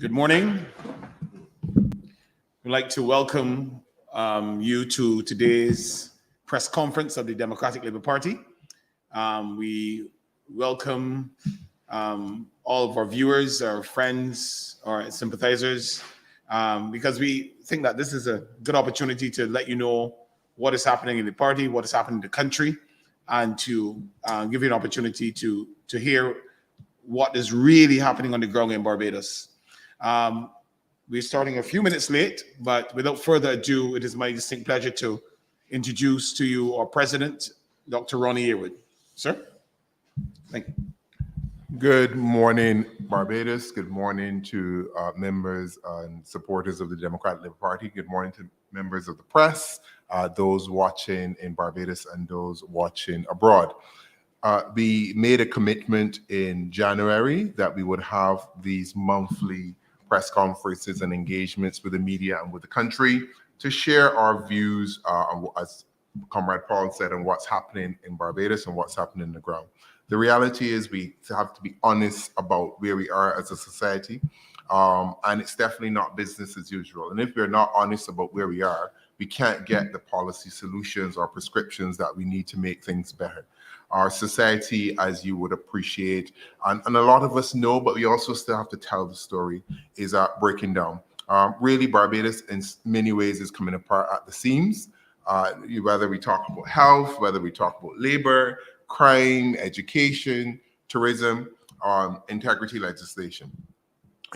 Good morning. We'd like to welcome you to today's press conference of the Democratic Labour Party. We welcome all of our viewers, our friends, our sympathizers, because we think that this is a good opportunity to let you know what is happening in the party, what is happening in the country, and to give you an opportunity to hear what is really happening on the ground in Barbados. We're starting a few minutes late, but without further ado, it is my distinct pleasure to introduce to you our president, Dr. Ronnie Yearwood. Sir, thank you. Good morning, Barbados. Good morning to members and supporters of the Democratic Labour Party. Good morning to members of the press, those watching in Barbados and those watching abroad. We made a commitment in January that we would have these monthly press conferences and engagements with the media and with the country to share our views, as Comrade Paul said, on what's happening in Barbados and what's happening on the ground. The reality is we have to be honest about where we are as a society, and it's definitely not business as usual. And if we're not honest about where we are, we can't get the policy solutions or prescriptions that we need to make things better. Our society, as you would appreciate, and a lot of us know, but we also still have to tell the story, is breaking down. Really, Barbados in many ways is coming apart at the seams. Whether we talk about health, whether we talk about labor, crime, education, tourism, integrity legislation.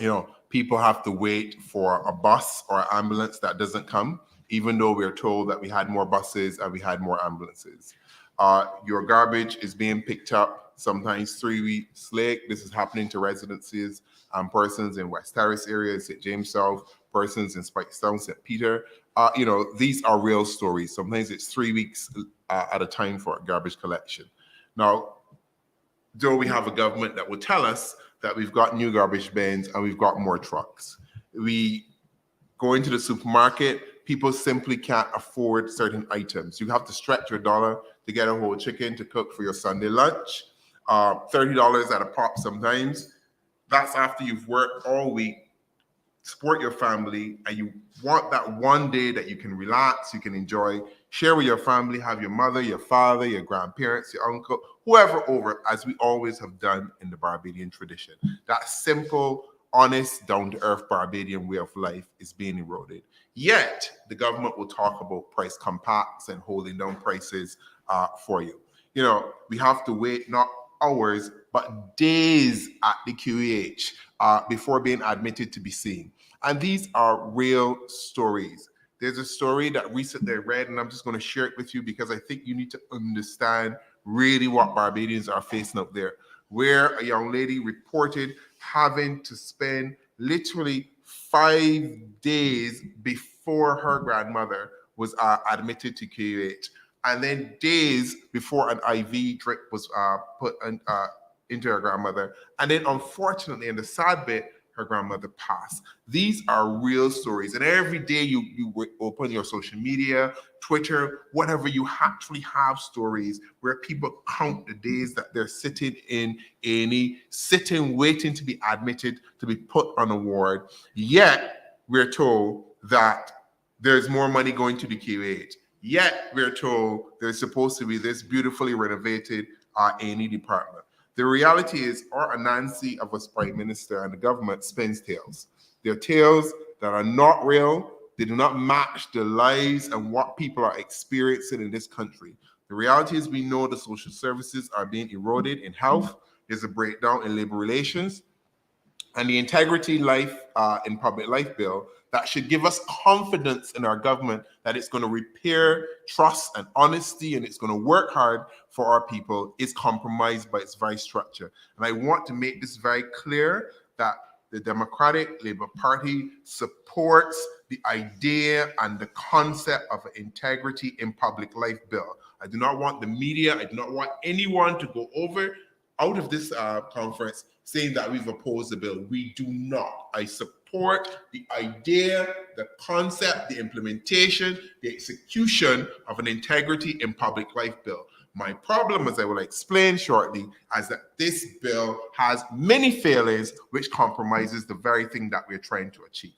You know, people have to wait for a bus or ambulance that doesn't come, even though we're told that we had more buses and we had more ambulances. Your garbage is being picked up sometimes 3 weeks late. This is happening to residences and persons in West Terrace area, St. James South, persons in Spikestown, St. Peter. These are real stories. Sometimes it's 3 weeks at a time for garbage collection. Now, though we have a government that will tell us that we've got new garbage bins and we've got more trucks. We go into the supermarket, people simply can't afford certain items. You have to stretch your dollar to get a whole chicken to cook for your Sunday lunch. $30 at a pop sometimes. That's after you've worked all week, support your family, and you want that one day that you can relax, you can enjoy, share with your family, have your mother, your father, your grandparents, your uncle, whoever over, as we always have done in the Barbadian tradition. That simple, honest, down-to-earth Barbadian way of life is being eroded. Yet, the government will talk about price compacts and holding down prices for you. You know, we have to wait not hours, but days at the QEH before being admitted to be seen. And these are real stories. There's a story that recently I read, and I'm just going to share it with you because I think you need to understand really what Barbadians are facing up there, where a young lady reported having to spend literally 5 days before her grandmother was admitted to QEH, and then days before an IV drip was put into her grandmother. And then unfortunately, and the sad bit, her grandmother passed. These are real stories. And every day you open your social media, Twitter, whatever, you actually have stories where people count the days that they're sitting in A&E, sitting, waiting to be admitted, to be put on a ward. Yet, we're told that there's more money going to the QH. Yet, we're told there's supposed to be this beautifully renovated A&E department. The reality is our Anansi of us Prime Minister and the government spins tales. They're tales that are not real. They do not match the lives and what people are experiencing in this country. The reality is we know the social services are being eroded in health. There's a breakdown in labor relations. And the integrity life in public life bill that should give us confidence in our government that it's going to repair trust and honesty and it's going to work hard for our people is compromised by its very structure. And I want to make this very clear that the Democratic Labour Party supports the idea and the concept of an integrity in public life bill. I do not want the media, I do not want anyone to go out of this conference saying that we've opposed the bill. We do not. I support the idea, the concept, the implementation, the execution of an integrity in public life bill. My problem, as I will explain shortly, is that this bill has many failings which compromises the very thing that we're trying to achieve.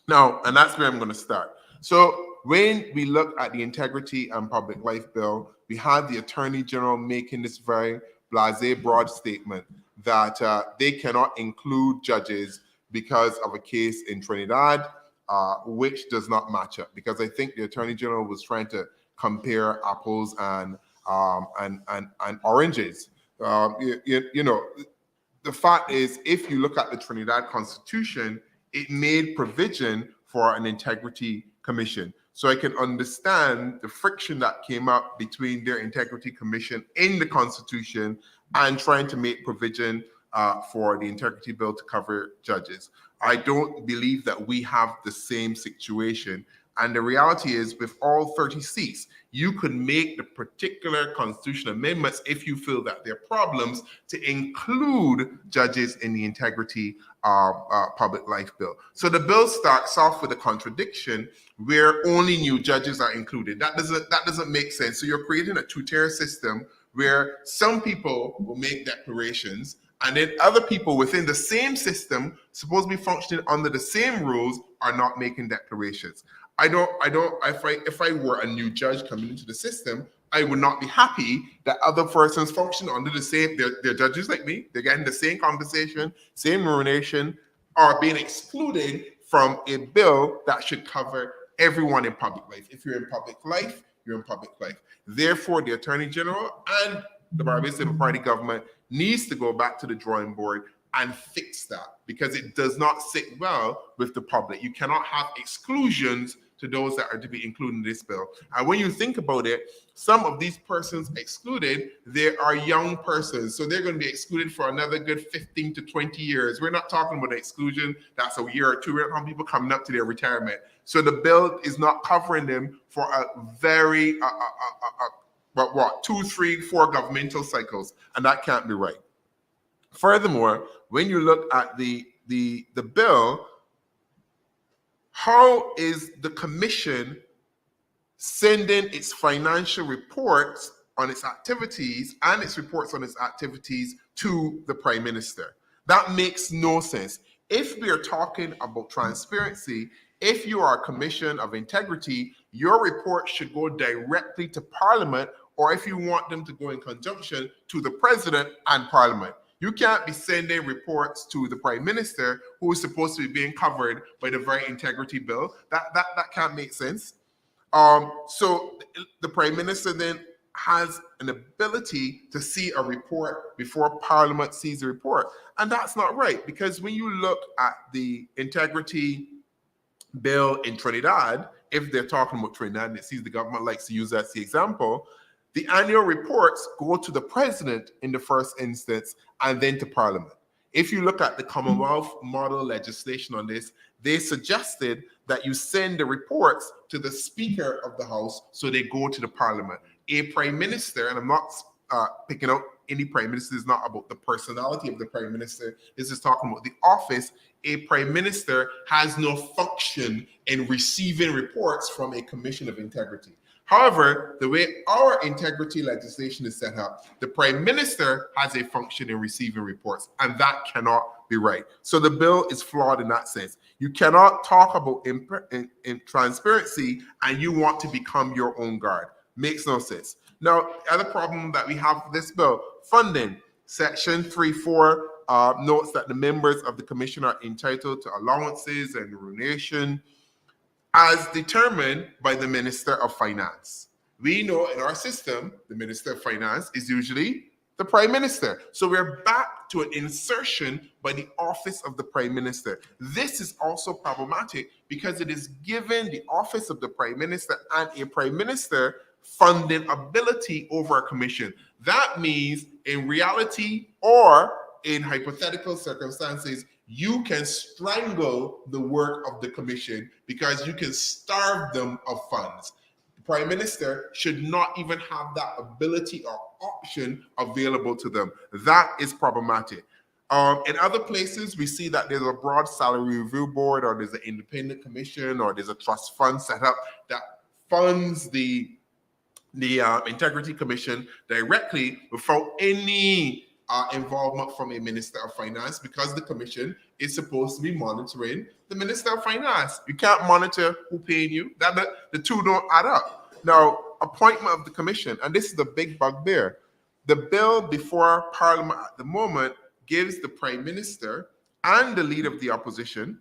Now, and that's where I'm going to start. So when we look at the Integrity and Public Life Bill, we had the Attorney General making this very blasé, broad statement that they cannot include judges because of a case in Trinidad, which does not match up. Because I think the Attorney General was trying to compare apples and oranges. You know, the fact is, if you look at the Trinidad Constitution, it made provision for an integrity commission. So I can understand the friction that came up between their integrity commission in the Constitution and trying to make provision for the integrity bill to cover judges. I don't believe that we have the same situation. And the reality is, with all 30 seats, you could make the particular constitutional amendments if you feel that there are problems to include judges in the integrity public life bill. So the bill starts off with a contradiction where only new judges are included. That doesn't make sense. So you're creating a two-tier system where some people will make declarations and then other people within the same system, supposed to be functioning under the same rules, are not making declarations. If I were a new judge coming into the system, I would not be happy that other persons function under the same, they're judges like me, they're getting the same compensation, same remuneration, are being excluded from a bill that should cover everyone in public life. If you're in public life, you're in public life. Therefore, the Attorney General and the Barbados Labour Party government needs to go back to the drawing board and fix that, because it does not sit well with the public. You cannot have exclusions to those that are to be included in this bill. And when you think about it, some of these persons excluded, they are young persons. So they're going to be excluded for another good 15 to 20 years. We're not talking about an exclusion that's a year or two. We're talking people coming up to their retirement. So the bill is not covering them for a very, 2, 3, 4 governmental cycles. And that can't be right. Furthermore, when you look at the bill, how is the commission sending its financial reports on its activities and its reports on its activities to the Prime Minister? That makes no sense. If we are talking about transparency, if you are a commission of integrity, your report should go directly to Parliament, or if you want them to go in conjunction, to the President and Parliament. You can't be sending reports to the Prime Minister, who is supposed to be being covered by the very integrity bill. That can't make sense. So the Prime Minister then has an ability to see a report before Parliament sees the report. And that's not right, because when you look at the integrity bill in Trinidad, if they're talking about Trinidad and it sees the government likes to use that as the example, the annual reports go to the President in the first instance and then to Parliament. If you look at the Commonwealth model legislation on this, they suggested that you send the reports to the Speaker of the House so they go to the Parliament. A Prime Minister, and I'm not picking out any Prime Minister, is not about the personality of the Prime Minister, this is talking about the office. A Prime Minister has no function in receiving reports from a Commission of Integrity. However, the way our integrity legislation is set up, the Prime Minister has a function in receiving reports, and that cannot be right. So the bill is flawed in that sense. You cannot talk about in transparency and you want to become your own guard. Makes no sense. Now, the other problem that we have with this bill, funding. Section 3.4 notes that the members of the commission are entitled to allowances and remuneration as determined by the Minister of Finance. We know in our system, the Minister of Finance is usually the Prime Minister. So we're back to an insertion by the office of the Prime Minister. This is also problematic because it is given the office of the Prime Minister and a Prime Minister funding ability over a commission. That means in reality or in hypothetical circumstances, you can strangle the work of the commission because you can starve them of funds. The Prime Minister should not even have that ability or option available to them. That is problematic. In other places, we see that there's a broad salary review board, or there's an independent commission, or there's a trust fund set up that funds the the Integrity Commission directly without any involvement from a Minister of Finance, because the Commission is supposed to be monitoring the Minister of Finance. You can't monitor who paying you. The two don't add up. Now, appointment of the Commission, and this is the big bugbear. The bill before Parliament at the moment gives the Prime Minister and the Leader of the Opposition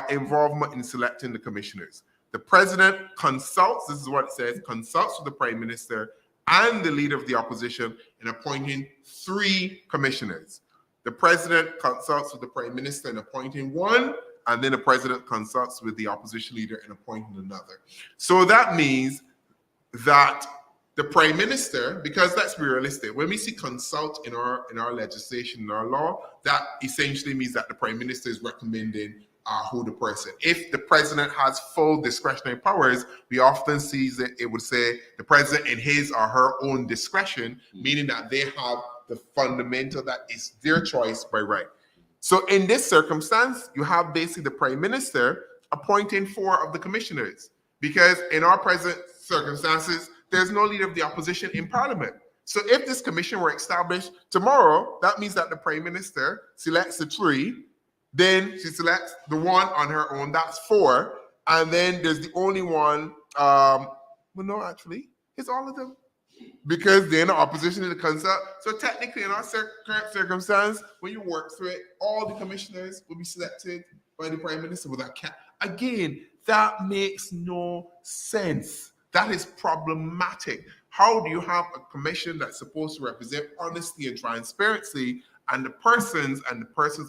involvement in selecting the commissioners. The President consults, this is what it says, consults with the Prime Minister and the Leader of the Opposition in appointing 3 commissioners. The President consults with the Prime Minister in appointing 1, and then the President consults with the Opposition Leader in appointing another. So that means that the Prime Minister, because let's be realistic, when we see consult in our legislation, in our law, that essentially means that the Prime Minister is recommending who the person. If the President has full discretionary powers, we often see that it would say the President in his or her own discretion, meaning that they have the fundamental, that is their choice by right. So in this circumstance, you have basically the Prime Minister appointing 4 of the commissioners, because in our present circumstances, there's no Leader of the Opposition in Parliament. So if this commission were established tomorrow, that means that the Prime Minister selects the 3, then she selects the 1 on her own, that's 4, and then there's the only one, well, no, actually, it's all of them, because they're in the opposition to the consult. So technically, in our current circumstance, when you work through it, all the commissioners will be selected by the Prime Minister without cap. Again, that makes no sense. That is problematic. How do you have a commission that's supposed to represent honesty and transparency, and the persons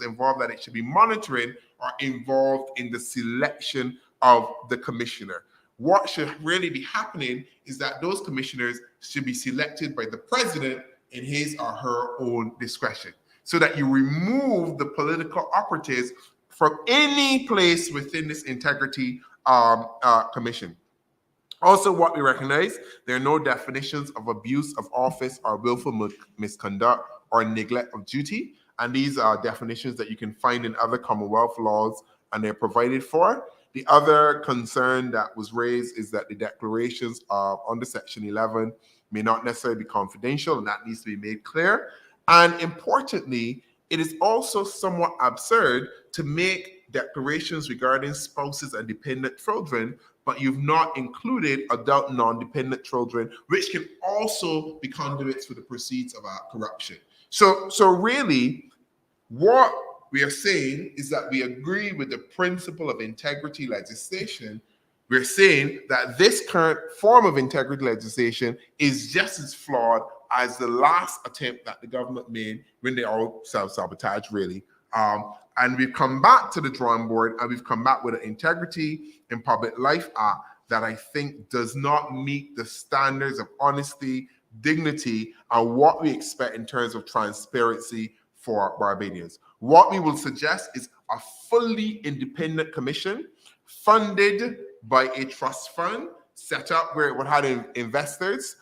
involved that it should be monitoring are involved in the selection of the commissioner? What should really be happening is that those commissioners should be selected by the President in his or her own discretion, so that you remove the political operatives from any place within this Integrity Commission. Also, what we recognize, there are no definitions of abuse of office or willful misconduct or neglect of duty. And these are definitions that you can find in other Commonwealth laws, and they're provided for. The other concern that was raised is that the declarations under Section 11 may not necessarily be confidential, and that needs to be made clear. And importantly, it is also somewhat absurd to make declarations regarding spouses and dependent children, but you've not included adult non-dependent children, which can also be conduits for the proceeds of corruption. So really, what we are saying is that we agree with the principle of integrity legislation. We're saying that this current form of integrity legislation is just as flawed as the last attempt that the government made when they all self-sabotage, really. And we've come back to the drawing board, and we've come back with an Integrity in Public Life Act that I think does not meet the standards of honesty, dignity, and what we expect in terms of transparency for Barbadians. What we will suggest is a fully independent commission funded by a trust fund set up where it would have investors.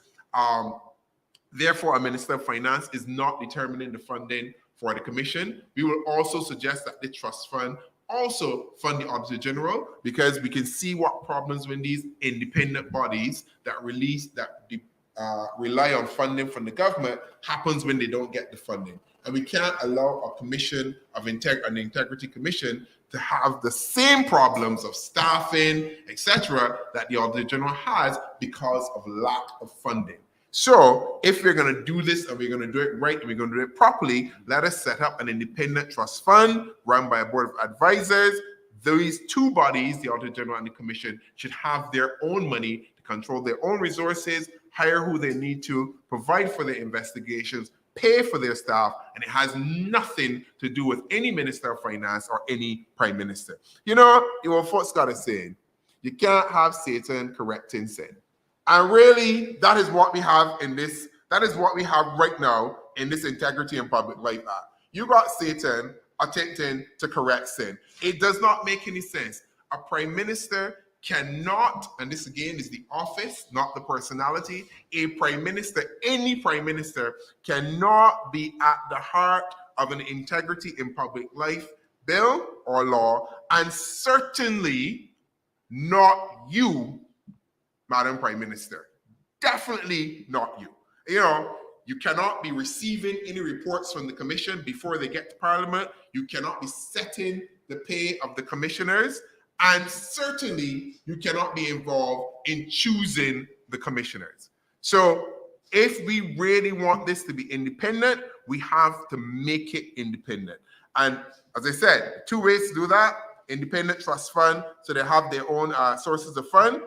Therefore, a Minister of Finance is not determining the funding for the commission. We will also suggest that the trust fund also fund the Auditor General, because we can see what problems when these independent bodies that rely on funding from the government happens when they don't get the funding. And we can't allow a commission of an Integrity Commission to have the same problems of staffing, etc., that the Auditor General has because of lack of funding. So if we're going to do this, and we're going to do it right, and we're going to do it properly, let us set up an independent trust fund run by a board of advisors. These 2 bodies, the Auditor General and the Commission, should have their own money to control their own resources, hire who they need to, provide for their investigations, pay for their staff, and it has nothing to do with any Minister of Finance or any Prime Minister. You know what folks got to say? You can't have Satan correcting sin. And really, that is what we have in this, that is what we have right now in this Integrity in Public Life Act. You got Satan attempting to correct sin. It does not make any sense. A Prime Minister cannot, and this again is the office, not the personality, a Prime Minister, any Prime Minister cannot be at the heart of an Integrity in Public Life bill or law, and certainly not you, Madam Prime Minister. definitely not you. You know, you cannot be receiving any reports from the commission before they get to Parliament. You cannot be setting the pay of the commissioners. And certainly, you cannot be involved in choosing the commissioners. So if we really want this to be independent, we have to make it independent. And as I said, 2 ways to do that: independent trust fund, so they have their own sources of fund,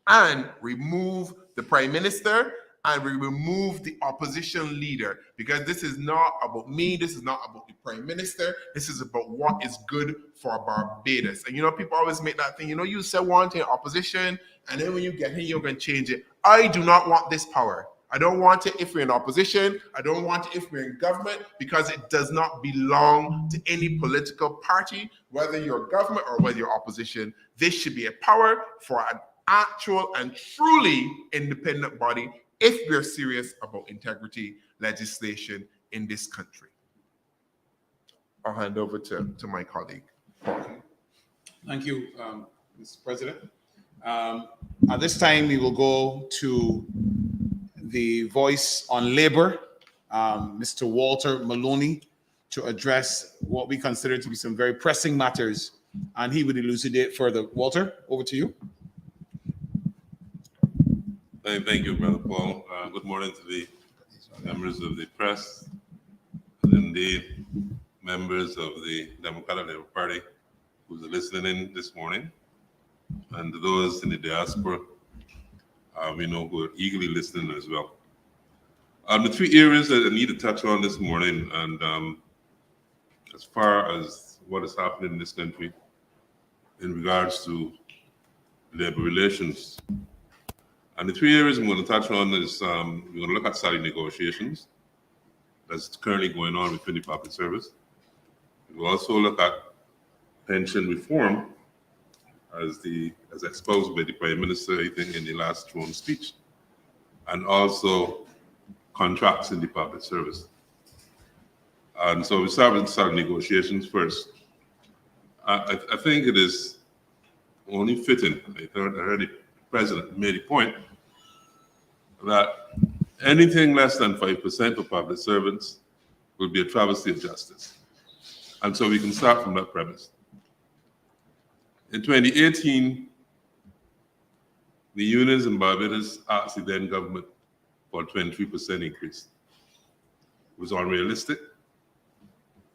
and remove the prime minister, and we remove the opposition leader, because this is not about me, this is not about the prime minister, this is about what is good for Barbados. And you know, people always make that thing, you know, you say one thing, opposition, and then when you get here, you're going to change it. I do not want this power. I don't want it if we're in opposition. I don't want it if we're in government, because it does not belong to any political party, whether you're government or whether you're opposition. This should be a power for an actual and truly independent body if we're serious about integrity legislation in this country. I'll hand over to my colleague. Thank you, Mr. President. At this time, we will go to the voice on labor, Mr. Walter Maloney, to address what we consider to be some very pressing matters, and he would elucidate further. Walter, over to you. Thank you, Brother Paul. Good morning to the members of the press, and indeed members of the Democratic Labour Party who's listening in this morning, and to those in the diaspora, we know who are eagerly listening as well. The 3 areas that I need to touch on this morning, and as far as what is happening in this country in regards to labor relations. And the 3 areas I'm going to touch on is we're going to look at salary negotiations that's currently going on within the public service. We'll also look at pension reform as exposed by the Prime Minister, I think, in the last throne speech, and also contracts in the public service. And so we start with salary negotiations first. I think it is only fitting, I heard the President made a point, that anything less than 5% for public servants will be a travesty of justice. And so we can start from that premise. In 2018, the unions in Barbados asked the then government for a 23% increase. It was unrealistic.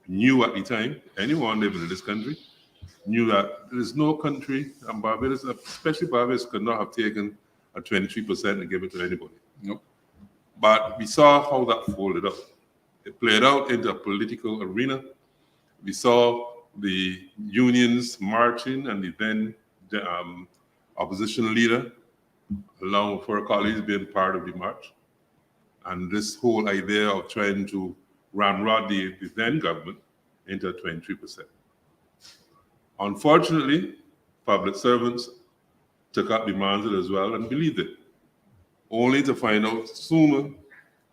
Knew at the time, anyone living in this country, knew that there is no country, and Barbados, especially Barbados, could not have taken a 23% and give it to anybody. Nope. But we saw how that folded up. It played out into a political arena. We saw the unions marching, and the then opposition leader, along with her colleagues, being part of the march. And this whole idea of trying to ramrod the then government into a 23%. Unfortunately, public servants took up demands as well and believed it, only to find out sooner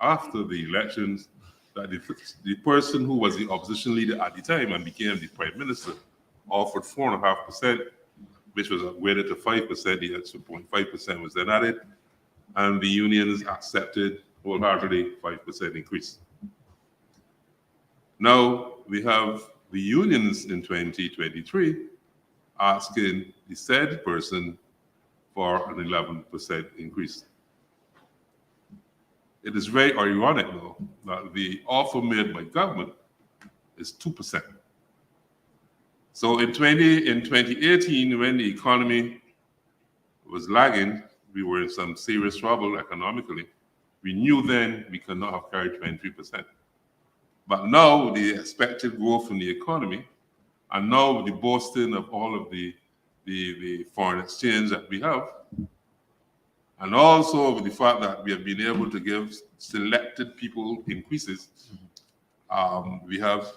after the elections that the person who was the opposition leader at the time and became the prime minister offered 4.5%, which was upgraded to 5%. The extra 0.5% was then added, and the unions accepted wholeheartedly 5% increase. Now we have the unions in 2023 asking the said person for an 11% increase. It is very ironic, though, that the offer made by government is 2%. So in 2018, when the economy was lagging, we were in some serious trouble economically. We knew then we could not have carried 23%. But now the expected growth in the economy, and now with the boasting of all of the foreign exchange that we have, and also with the fact that we have been able to give selected people increases, we have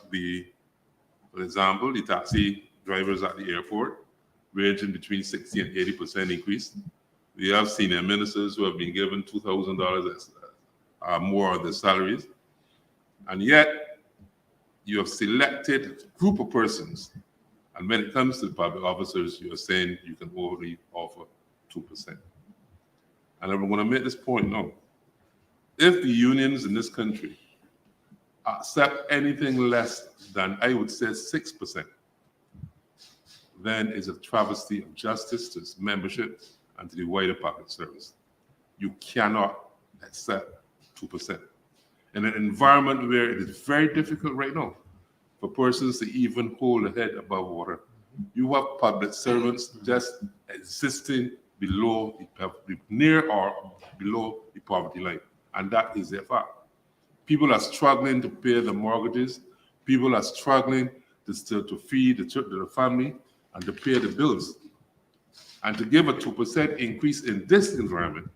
for example, the taxi drivers at the airport ranging between 60 and 80% increase. We have senior ministers who have been given $2,000 more of their salaries. And yet, you have selected a group of persons, and when it comes to the public officers, you are saying you can only offer 2%. and I'm going to make this point now. If the unions in this country accept anything less than, I would say, 6%, then it's a travesty of justice to its membership and to the wider public service. You cannot accept 2%. In an environment where it is very difficult right now for persons to even hold a head above water, you have public servants just existing below near or below the poverty line, and that is a fact. People are struggling to pay the mortgages. People are struggling to feed the family and to pay the bills. And to give a 2% increase in this environment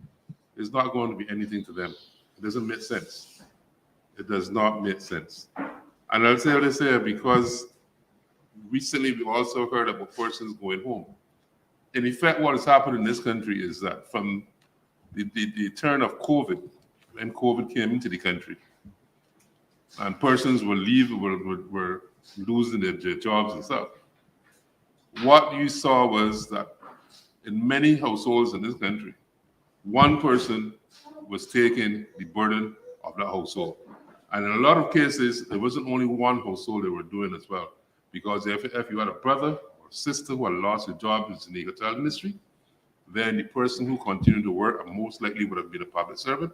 is not going to be anything to them. It doesn't make sense. It does not make sense. And I'll say what I say because recently we also heard about persons going home. In effect, what has happened in this country is that from the turn of COVID, when COVID came into the country, and persons were losing their jobs and stuff, what you saw was that in many households in this country, one person was taking the burden of that household. And in a lot of cases, there wasn't only one household they were doing as well. Because if you had a brother or sister who had lost their job in the hotel industry, then the person who continued to work most likely would have been a public servant.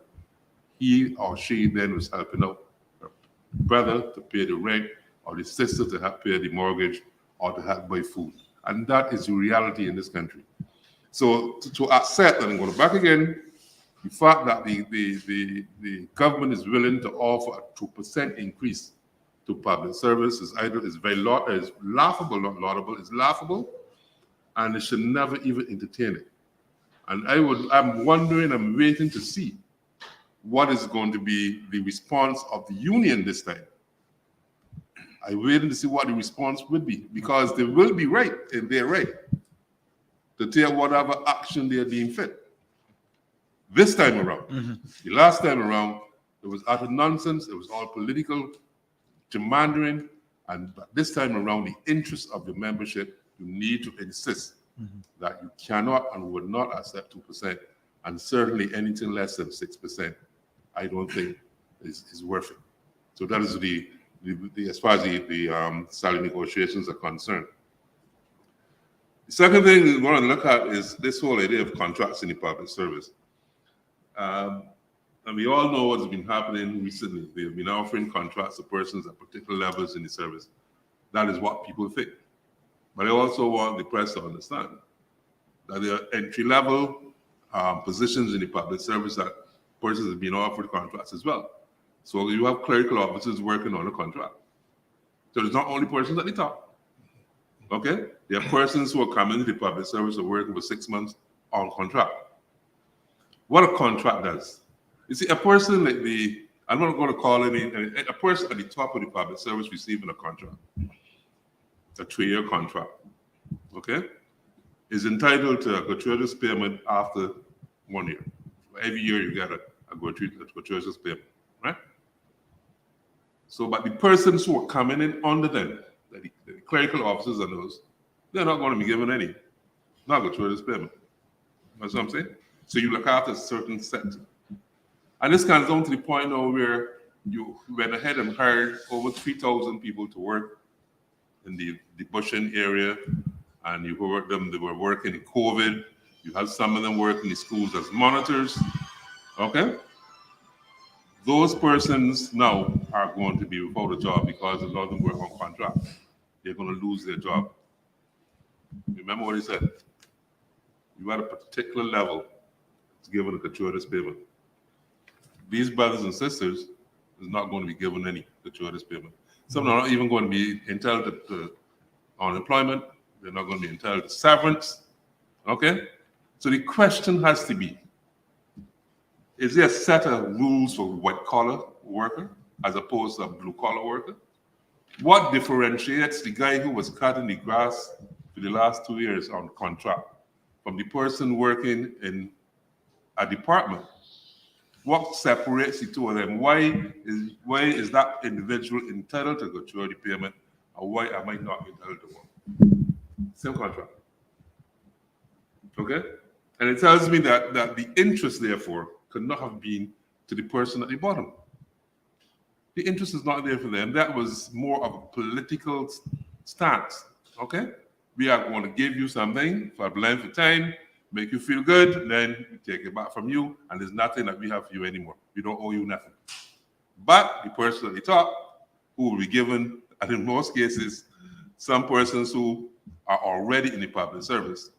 He or she then was helping out her brother to pay the rent, or the sister to help pay the mortgage, or to help buy food. And that is the reality in this country. So to accept, and I'm going back again, the fact that the government is willing to offer a 2% increase to public service is laughable, not laudable. It's laughable, and they should never even entertain it. And I'm wondering, I'm waiting to see what is going to be the response of the union this time. I'm waiting to see what the response would be, because they will be right, and they're right, to take whatever action they are deemed fit. This time around, the last time around, it was utter nonsense. It was all political gerrymandering, and this time around, the interest of the membership, you need to insist that you cannot and would not accept 2%, and certainly anything less than 6%, I don't think is worth it. So that is the as far as the salary negotiations are concerned. The second thing we want to look at is this whole idea of contracts in the public service. And we all know what's been happening recently. They've been offering contracts to persons at particular levels in the service. That is what people think. But I also want the press to understand that there are entry-level positions in the public service that persons have been offered contracts as well. So you have clerical officers working on a contract. So there's not only persons at the top. Okay? There are persons who are coming to the public service and working for 6 months on contract. What a contract does. You see, a person like I'm not going to call a person at the top of the public service receiving a contract, a 3-year contract, okay, is entitled to a gratuitous payment after 1 year. Every year you get a gratuitous payment, right? So, but the persons who are coming in under them, the clerical officers and those, they're not going to be given any, not gratuitous payment. That's what I'm saying? So you look after a certain set. And this comes down to the point now where you went ahead and hired over 3,000 people to work in the bushing area, and you worked them, they were working in COVID. You have some of them working in the schools as monitors, okay? Those persons now are going to be without a job because a lot of them were on contract. They're going to lose their job. Remember what he said? You at a particular level to give a gratuitous payment. These brothers and sisters is not going to be given any gratuitous payment. Some are not even going to be entitled to unemployment. They're not going to be entitled to severance. Okay? So the question has to be, is there a set of rules for white-collar worker as opposed to a blue-collar worker? What differentiates the guy who was cutting the grass for the last 2 years on contract from the person working in a department? What separates the two of them? Why is that individual entitled to gratuity payment, or why am I not entitled to one? Same contract. Okay? And it tells me that the interest, therefore, could not have been to the person at the bottom. The interest is not there for them. That was more of a political stance, okay? We are going to give you something for a length of time, make you feel good, then we take it back from you, and there's nothing that we have for you anymore. We don't owe you nothing. But the person at the top, who will be given, and in most cases, some persons who are already in the public service,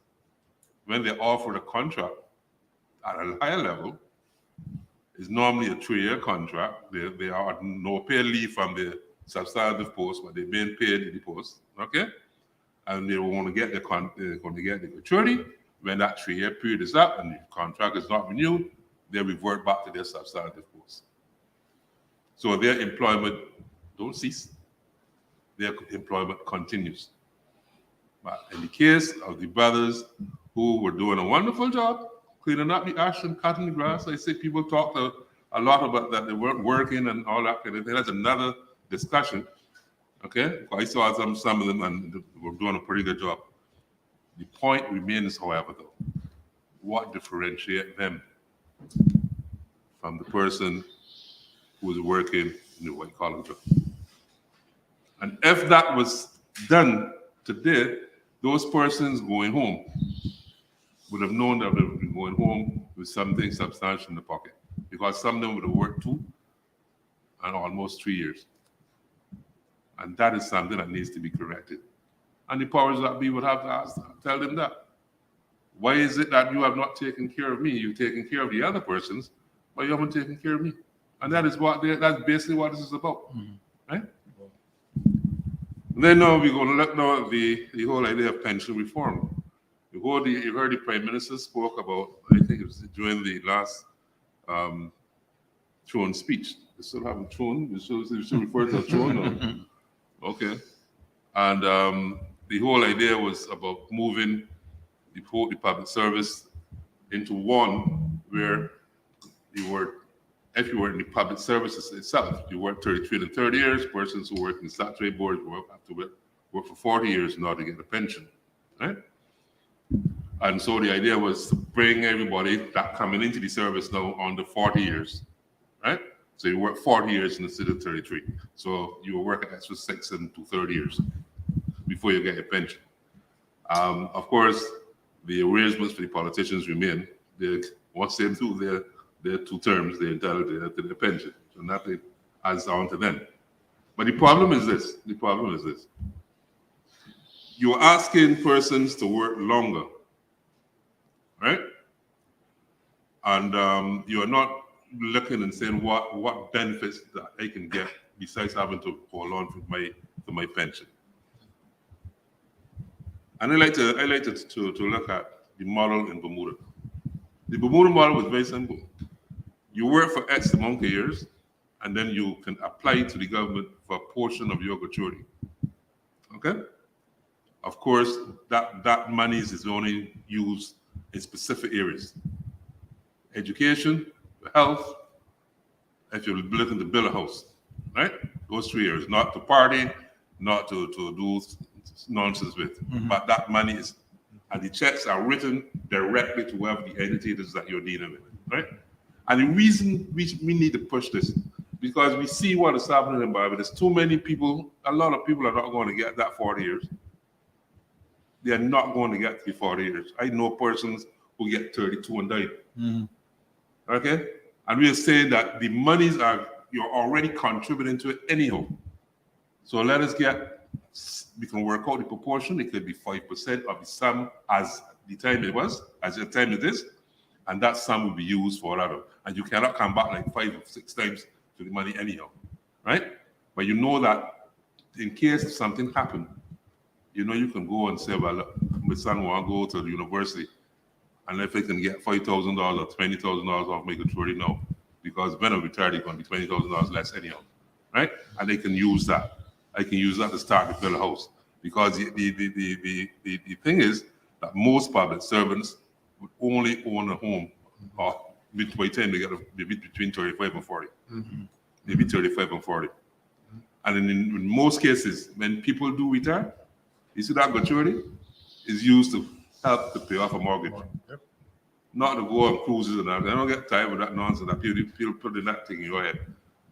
when they're offered a contract at a higher level, it's normally a 3-year contract. They are no paid leave from the substantive post, but they're being paid in the post, okay? And they want to get the maturity. When that 3-year period is up and the contract is not renewed, they revert back to their substantive post. So their employment don't cease. Their employment continues. But in the case of the brothers who were doing a wonderful job, cleaning up the ash and cutting the grass, I say people talked a lot about that they weren't working and all that kind of thing. That's another discussion. Okay, I saw some of them and they were doing a pretty good job. The point remains, however, though, what differentiates them from the person who is working in the white collar job? And if that was done today, those persons going home would have known that they would be going home with something substantial in the pocket, because some of them would have worked 2 and almost 3 years. And that is something that needs to be corrected. And the powers that be would have to tell them that. Why is it that you have not taken care of me? You've taken care of the other persons, but you haven't taken care of me. And that is that's basically what this is about, right? And then now we're going to look now at the whole idea of pension reform. You heard the Prime Minister spoke about, I think it was during the last throne speech. They still haven't throne. You still refer to a throne? No? Okay. And the whole idea was about moving the public service into one where if you were in the public services itself, you work 33 to 30 years. Persons who work in statutory boards have to work for 40 years in order to get a pension, right? And so the idea was to bring everybody that coming into the service now under 40 years, right? So you work 40 years instead of 33. So you will work an extra 6 and to 30 years before you get your pension. Of course, the arrangements for the politicians remain. Once they do their 2 terms, they're entitled to their pension. So nothing adds on to them. But the problem is this. You're asking persons to work longer, right? And you're not looking and saying what benefits that I can get besides having to hold on for my pension. And I like to look at the model in Bermuda. The Bermuda model was very simple. You work for X amount of years, and then you can apply to the government for a portion of your gratuity. Okay? Of course, that money is only used in specific areas. Education, health, if you're looking to build a house, right? Those 3 areas, not to party, not to do nonsense with. But that money is, and the checks are written directly to whoever the entity is that you're dealing with, right? And the reason we need to push this, because we see what is happening in Barbados. There's too many people, a lot of people are not going to get that 40 years. They are not going to get the 40 years. I know persons who get 32 and died. Okay? And we are saying that the monies you're already contributing to it anyhow. So let us we can work out the proportion. It could be 5% of the sum as the time it is, and that sum will be used for another. And you cannot come back like 5 or 6 times to the money anyhow, right? But you know that in case something happened, you know you can go and say, well, look, my son want to go to the university, and if I can get $5,000 or $20,000 off my gratuity now, because when I retire, it's going to be $20,000 less anyhow, right? And they can use that. I can use that to start to build a house, because the thing is that most public servants would only own a home, or by the time they get between 35 and 40, maybe 35 and 40. And in most cases, when people do retire, you see that gratuity is used to help to pay off a mortgage. not to go on cruises and that. I don't get tired of that nonsense that people put in that thing in your head.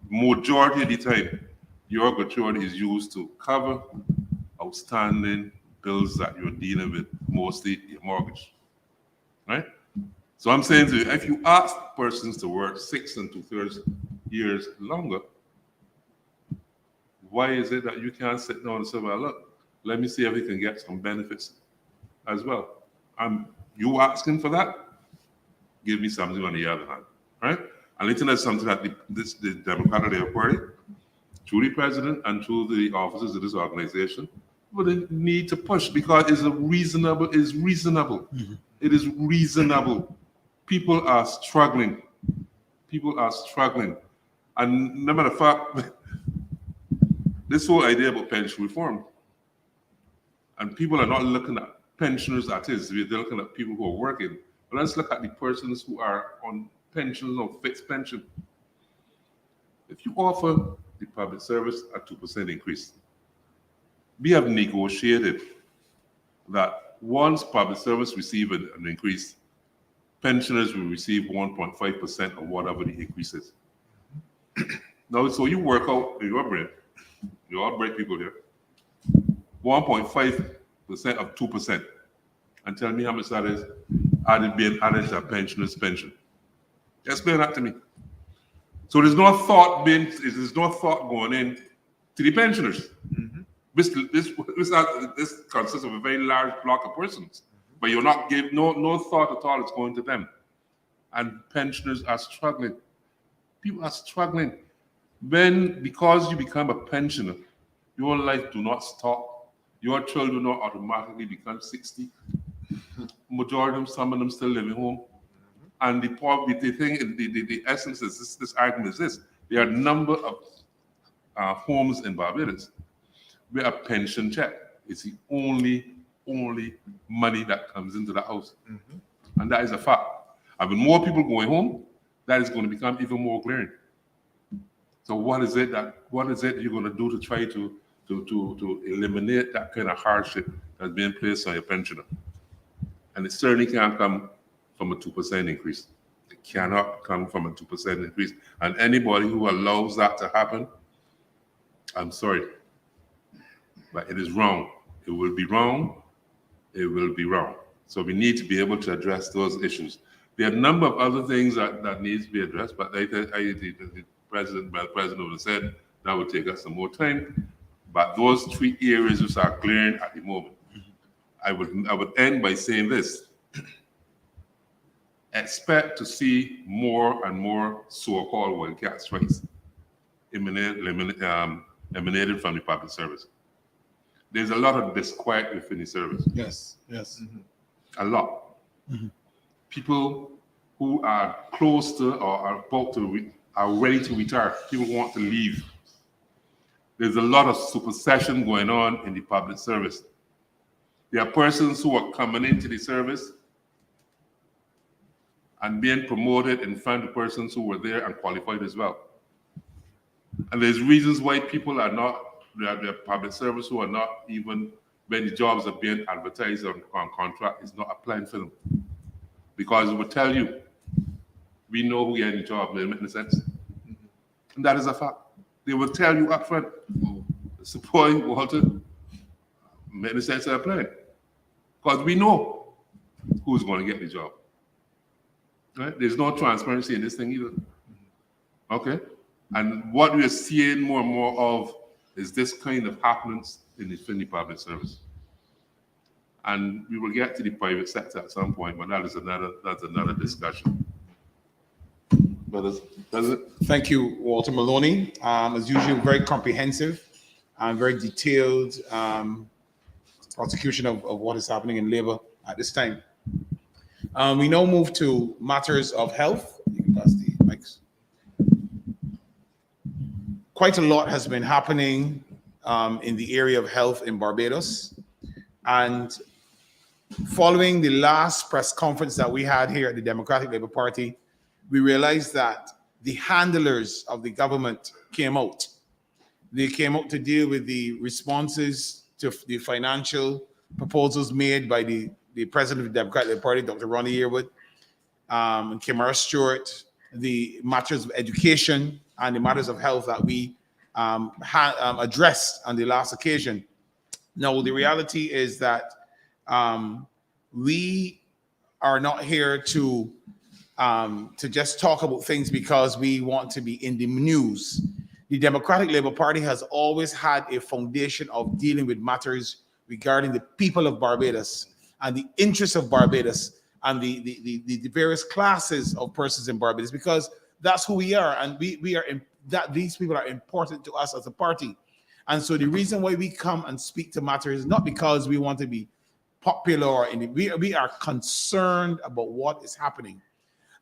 Majority of the time, your gratuity is used to cover outstanding bills that you're dealing with, mostly your mortgage, right? So I'm saying to you, if you ask persons to work 6 2/3 years longer, why is it that you can't sit down and say, well, look, let me see if we can get some benefits as well? You asking for that? Give me something on the other hand, right? And I think that's something that the Democratic Labour Party, through the president and through the officers of this organization, would need to push because it's reasonable. Mm-hmm. It is reasonable. People are struggling. And no matter of fact, this whole idea about pension reform, and people are not looking at pensioners as is, they're looking at people who are working. But let's look at the persons who are on pensions or fixed pension. If you offer the public service a 2% increase, we have negotiated that once public service receive an increase, pensioners will receive 1.5% of whatever the increase is. Now, so you work out in your brain, you all bright people here, 1.5% of 2%, and tell me how much that is being added to a pensioner's pension. Explain that to me. So there's no thought going in to the pensioners. Mm-hmm. This consists of a very large block of persons, but you're not giving no thought at all is going to them. And pensioners are struggling. People are struggling. Because you become a pensioner, your life do not stop. Your children do not automatically become 60. Majority of them, some of them still living home. And the essence is this argument is this: there are a number of homes in Barbados where a pension check is the only money that comes into the house. Mm-hmm. And that is a fact. And with more people going home, that is going to become even more glaring. So what is it you're going to do to try to eliminate that kind of hardship that's being placed on your pensioner? And it certainly can't come from a 2% increase. It cannot come from a 2% increase. And anybody who allows that to happen, I'm sorry, but it is wrong. It will be wrong. It will be wrong. So we need to be able to address those issues. There are a number of other things that needs to be addressed, but the president would have said that would take us some more time. But those 3 areas which are glaring at the moment. I would end by saying this. Expect to see more and more so-called wildcat strikes emanated from the public service. There's a lot of disquiet within the service. Yes. Mm-hmm. A lot. Mm-hmm. People who are close to or are ready to retire. People who want to leave. There's a lot of supersession going on in the public service. There are persons who are coming into the service and being promoted in front of persons who were there and qualified as well. And there's reasons why people are not, the public service who are not even, when the jobs are being advertised on contract, is not applying for them. Because it will tell you, we know who get the job, doesn't make any sense. And that is a fact. They will tell you up front, support Walter, make any sense of applying. Because we know who's going to get the job. Right? There's no transparency in this thing either. Okay? And what we are seeing more and more of is this kind of happenings in the public service. And we will get to the private sector at some point, but that's another discussion. Thank you, Walter Maloney. As usual, very comprehensive and very detailed prosecution of what is happening in labor at this time. We now move to matters of health. You can pass the mics. Quite a lot has been happening in the area of health in Barbados. And following the last press conference that we had here at the Democratic Labour Party, we realized that the handlers of the government came out. They came out to deal with the responses to the financial proposals made by the president of the Democratic Labour Party, Dr. Ronnie Yearwood. Kimara Stewart, the matters of education and the matters of health that we addressed on the last occasion. Now, the reality is that we are not here to just talk about things because we want to be in the news. The Democratic Labour Party has always had a foundation of dealing with matters regarding the people of Barbados and the interests of Barbados and the various classes of persons in Barbados, because that's who we are, and we are that these people are important to us as a party. And so the reason why we come and speak to matters is not because we want to be popular or we are concerned about what is happening.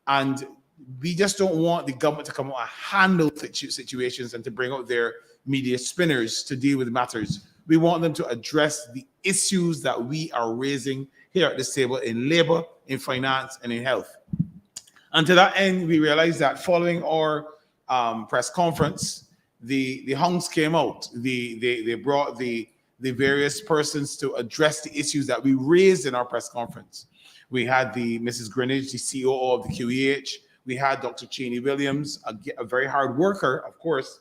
And we just don't want the government to come out and handle situations and to bring out their media spinners to deal with matters. We want them to address the issues that we are raising here at this table in labor, in finance, and in health. And to that end, we realized that following our press conference, the hunks came out. They brought the various persons to address the issues that we raised in our press conference. We had Mrs. Greenidge, the COO of the QEH. We had Dr. Cheney Williams, a very hard worker, of course,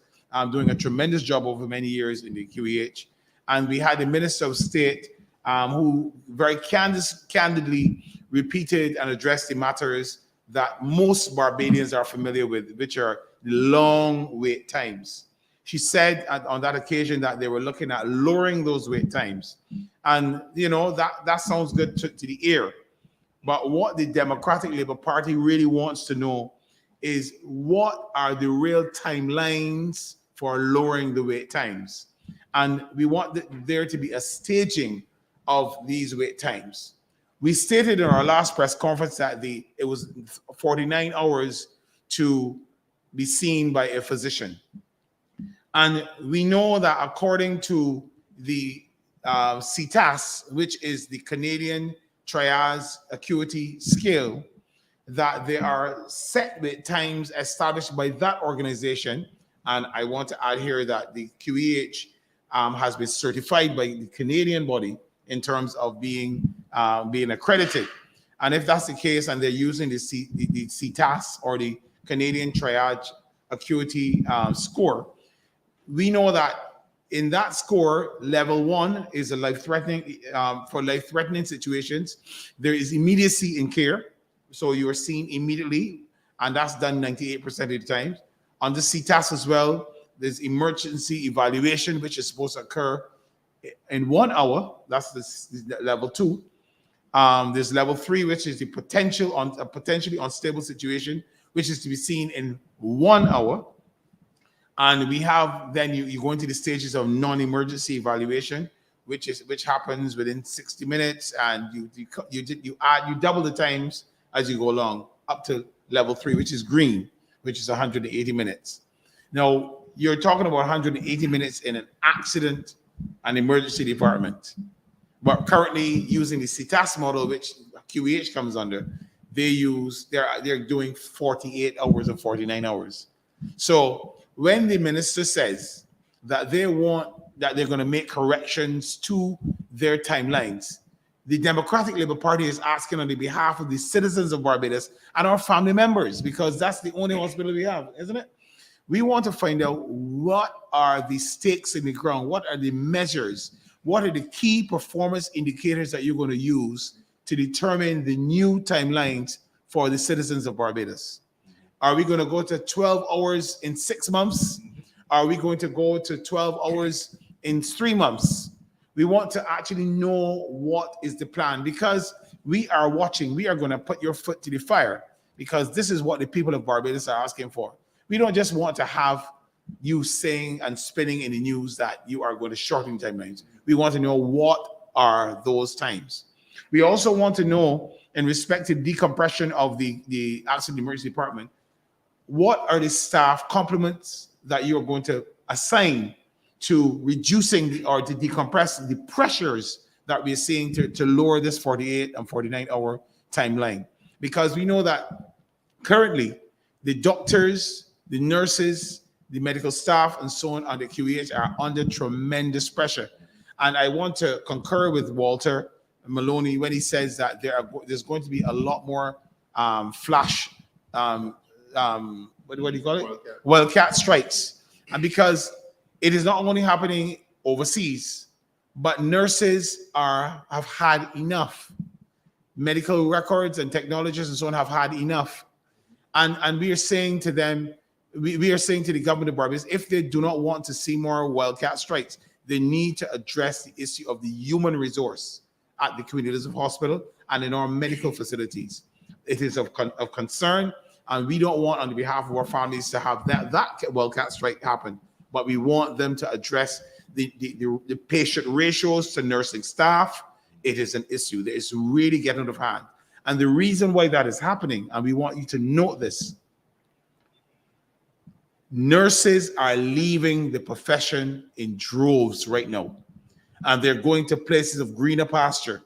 doing a tremendous job over many years in the QEH. And we had the Minister of State, who very candidly repeated and addressed the matters that most Barbadians are familiar with, which are the long wait times. She said on that occasion that they were looking at lowering those wait times. And, you know, that sounds good to the ear. But what the Democratic Labour Party really wants to know is what are the real timelines for lowering the wait times. And we want there to be a staging of these wait times. We stated in our last press conference that it was 49 hours to be seen by a physician. And we know that according to the CTAS, which is the Canadian Triage Acuity Scale, that there are set wait times established by that organization. And I want to add here that the QEH has been certified by the Canadian body in terms of being accredited. And if that's the case, and they're using the CTAS or the Canadian Triage Acuity score, we know that in that score, level 1 is a life-threatening, for life-threatening situations. There is immediacy in care. So you are seen immediately, and that's done 98% of the time. On the CTAS as well, there's emergency evaluation, which is supposed to occur in 1 hour. That's the level 2. There's level 3, which is the potentially unstable situation, which is to be seen in 1 hour. And we have then you go into the stages of non-emergency evaluation, which happens within 60 minutes, and you double the times as you go along up to level 3, which is green, which is 180 minutes. Now you're talking about 180 minutes in an accident and emergency department, but currently using the CTAS model, which QEH comes under, they're doing 48 hours and 49 hours. So when the minister says that they're going to make corrections to their timelines, the Democratic Labour Party is asking on the behalf of the citizens of Barbados and our family members, because that's the only hospital we have, isn't it? We want to find out what are the stakes in the ground, what are the measures, what are the key performance indicators that you're going to use to determine the new timelines for the citizens of Barbados. Are we going to go to 12 hours in 6 months? Are we going to go to 12 hours in 3 months? We want to actually know what is the plan, because we are watching. We are going to put your foot to the fire, because this is what the people of Barbados are asking for. We don't just want to have you saying and spinning in the news that you are going to shorten timelines. We want to know what are those times. We also want to know, in respect to decompression of the accident emergency department, what are the staff complements that you're going to assign to reducing or to decompress the pressures that we're seeing to lower this 48 and 49 hour timeline? Because we know that currently the doctors, the nurses, the medical staff, and so on the QEH are under tremendous pressure. And I want to concur with Walter Maloney when he says that there's going to be a lot more flash, what do you call it? Wildcat strikes. And because it is not only happening overseas, but nurses have had enough. Medical records and technologists and so on have had enough. And we are saying to them, we are saying to the government of Barbados, if they do not want to see more wildcat strikes, they need to address the issue of the human resource at the community Elizabeth Hospital and in our medical facilities. It is of concern, and we don't want, on behalf of our families, to have that wildcat strike happen. But we want them to address the patient ratios to nursing staff. It is an issue that is really getting out of hand. And the reason why that is happening, and we want you to note this, nurses are leaving the profession in droves right now. And they're going to places of greener pasture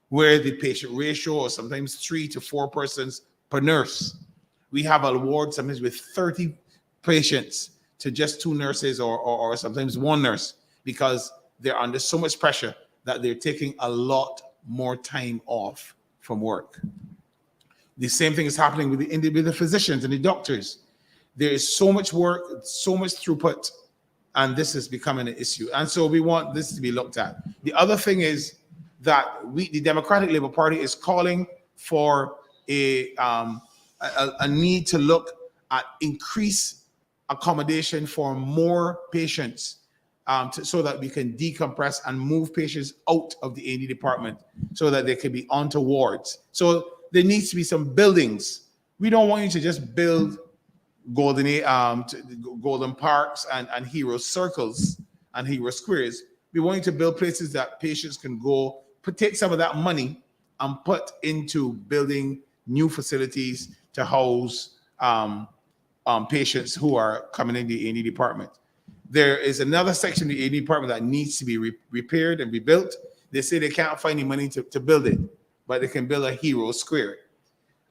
where the patient ratio is sometimes 3 to 4 persons per nurse. We have a ward sometimes with 30 patients to just 2 nurses or sometimes 1 nurse, because they're under so much pressure that they're taking a lot more time off from work. The same thing is happening with the physicians and the doctors. There is so much work, so much throughput, and this is becoming an issue. And so we want this to be looked at. The other thing is that the Democratic Labour Party is calling for a need to look at increased accommodation for more patients, so that we can decompress and move patients out of the A&E department so that they can be onto wards. So there needs to be some buildings. We don't want you to just build golden parks and hero circles and hero squares. We want you to build places that patients can go, take some of that money and put into building new facilities to house patients who are coming in the A&E department. There is another section of the A&E department that needs to be repaired and rebuilt. They say they can't find any money to build it, but they can build a hero square.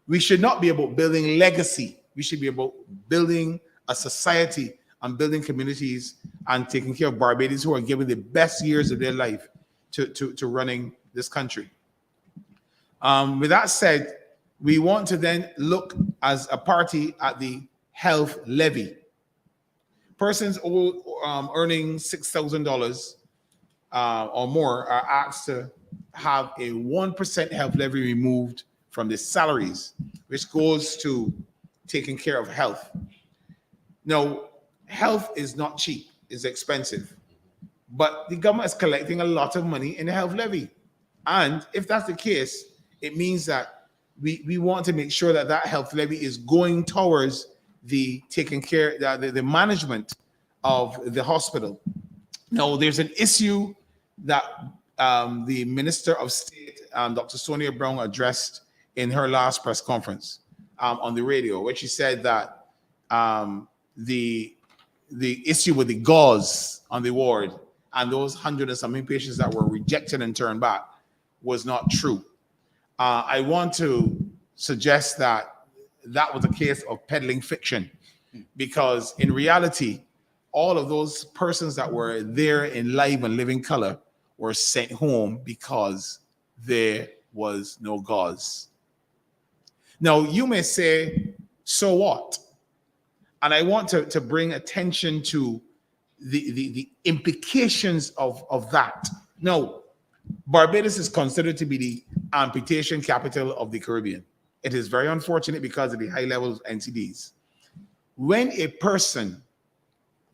We should not be about building legacy. We should be about building a society and building communities and taking care of Barbadians who are giving the best years of their life to running this country. With that said, we want to then look as a party at the health levy. Persons earning $6,000 or more are asked to have a 1% health levy removed from their salaries, which goes to taking care of health. Now, health is not cheap, it's expensive. But the government is collecting a lot of money in the health levy. And if that's the case, it means that we want to make sure that that health levy is going towards the taking care, the management of the hospital. Now, there's an issue that the Minister of State, Dr. Sonia Brown, addressed in her last press conference on the radio, where she said that the issue with the gauze on the ward and those 100 and something patients that were rejected and turned back was not true. I want to suggest that was a case of peddling fiction, because in reality, all of those persons that were there in live and living color were sent home because there was no gauze. Now, you may say, so what? And I want to bring attention to the implications of that. Now, Barbados is considered to be the amputation capital of the Caribbean. It is very unfortunate because of the high levels of NCDs. When a person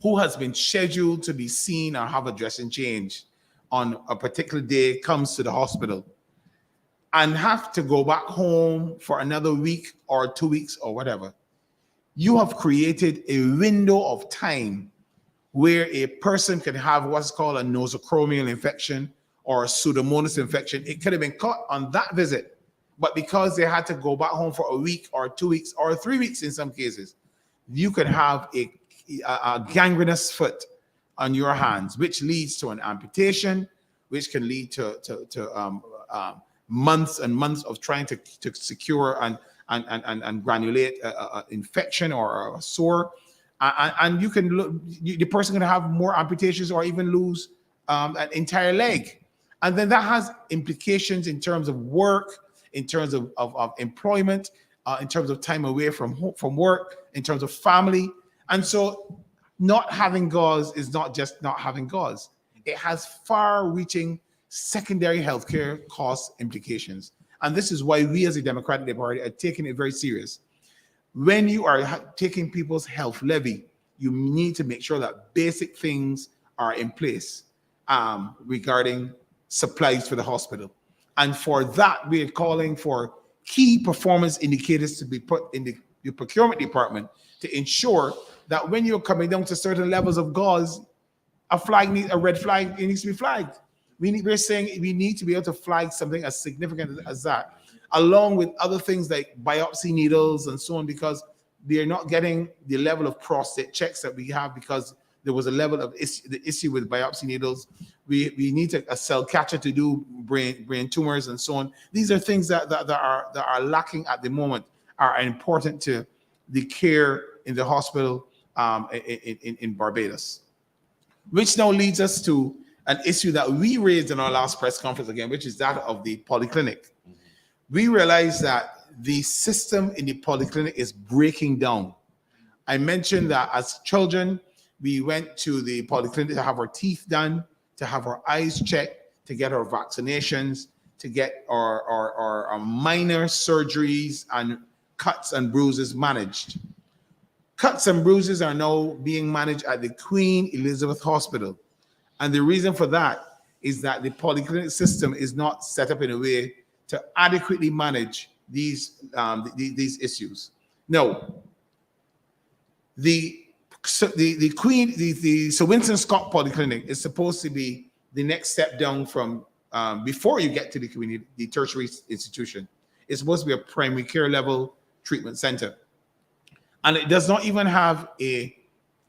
who has been scheduled to be seen or have a dressing change on a particular day comes to the hospital and have to go back home for another week or 2 weeks or whatever, you have created a window of time where a person can have what's called a nosocomial infection or a pseudomonas infection. It could have been caught on that visit, but because they had to go back home for a week or 2 weeks or 3 weeks in some cases, you could have a gangrenous foot on your hands, which leads to an amputation, which can lead to months and months of trying to secure and granulate infection or a sore. And you can the person can have more amputations or even lose an entire leg. And then that has implications in terms of work, in terms of employment, in terms of time away from work, in terms of family. And so not having gauze is not just not having gauze. It has far-reaching secondary healthcare cost implications. And this is why we as a Democratic Party are taking it very serious. When you are taking people's health levy, you need to make sure that basic things are in place regarding supplies for the hospital. And for that, we are calling for key performance indicators to be put in the procurement department to ensure that when you're coming down to certain levels of gauze, a red flag, it needs to be flagged. We're saying we need to be able to flag something as significant as that, along with other things like biopsy needles and so on, because they're not getting the level of prostate checks that we have because there was a level of the issue with biopsy needles. We need a cell catcher to do brain tumors and so on. These are things that are lacking at the moment, are important to the care in the hospital in Barbados. Which now leads us to an issue that we raised in our last press conference again, which is that of the polyclinic. We realize that the system in the polyclinic is breaking down. I mentioned that as children, we went to the polyclinic to have our teeth done, to have our eyes checked, to get our vaccinations, to get our minor surgeries and cuts and bruises managed. Cuts and bruises are now being managed at the Queen Elizabeth Hospital. And the reason for that is that the polyclinic system is not set up in a way to adequately manage these issues. No, the Sir Winston Scott Polyclinic is supposed to be the next step down from before you get to the community, the tertiary institution. It's supposed to be a primary care level treatment center. And it does not even have a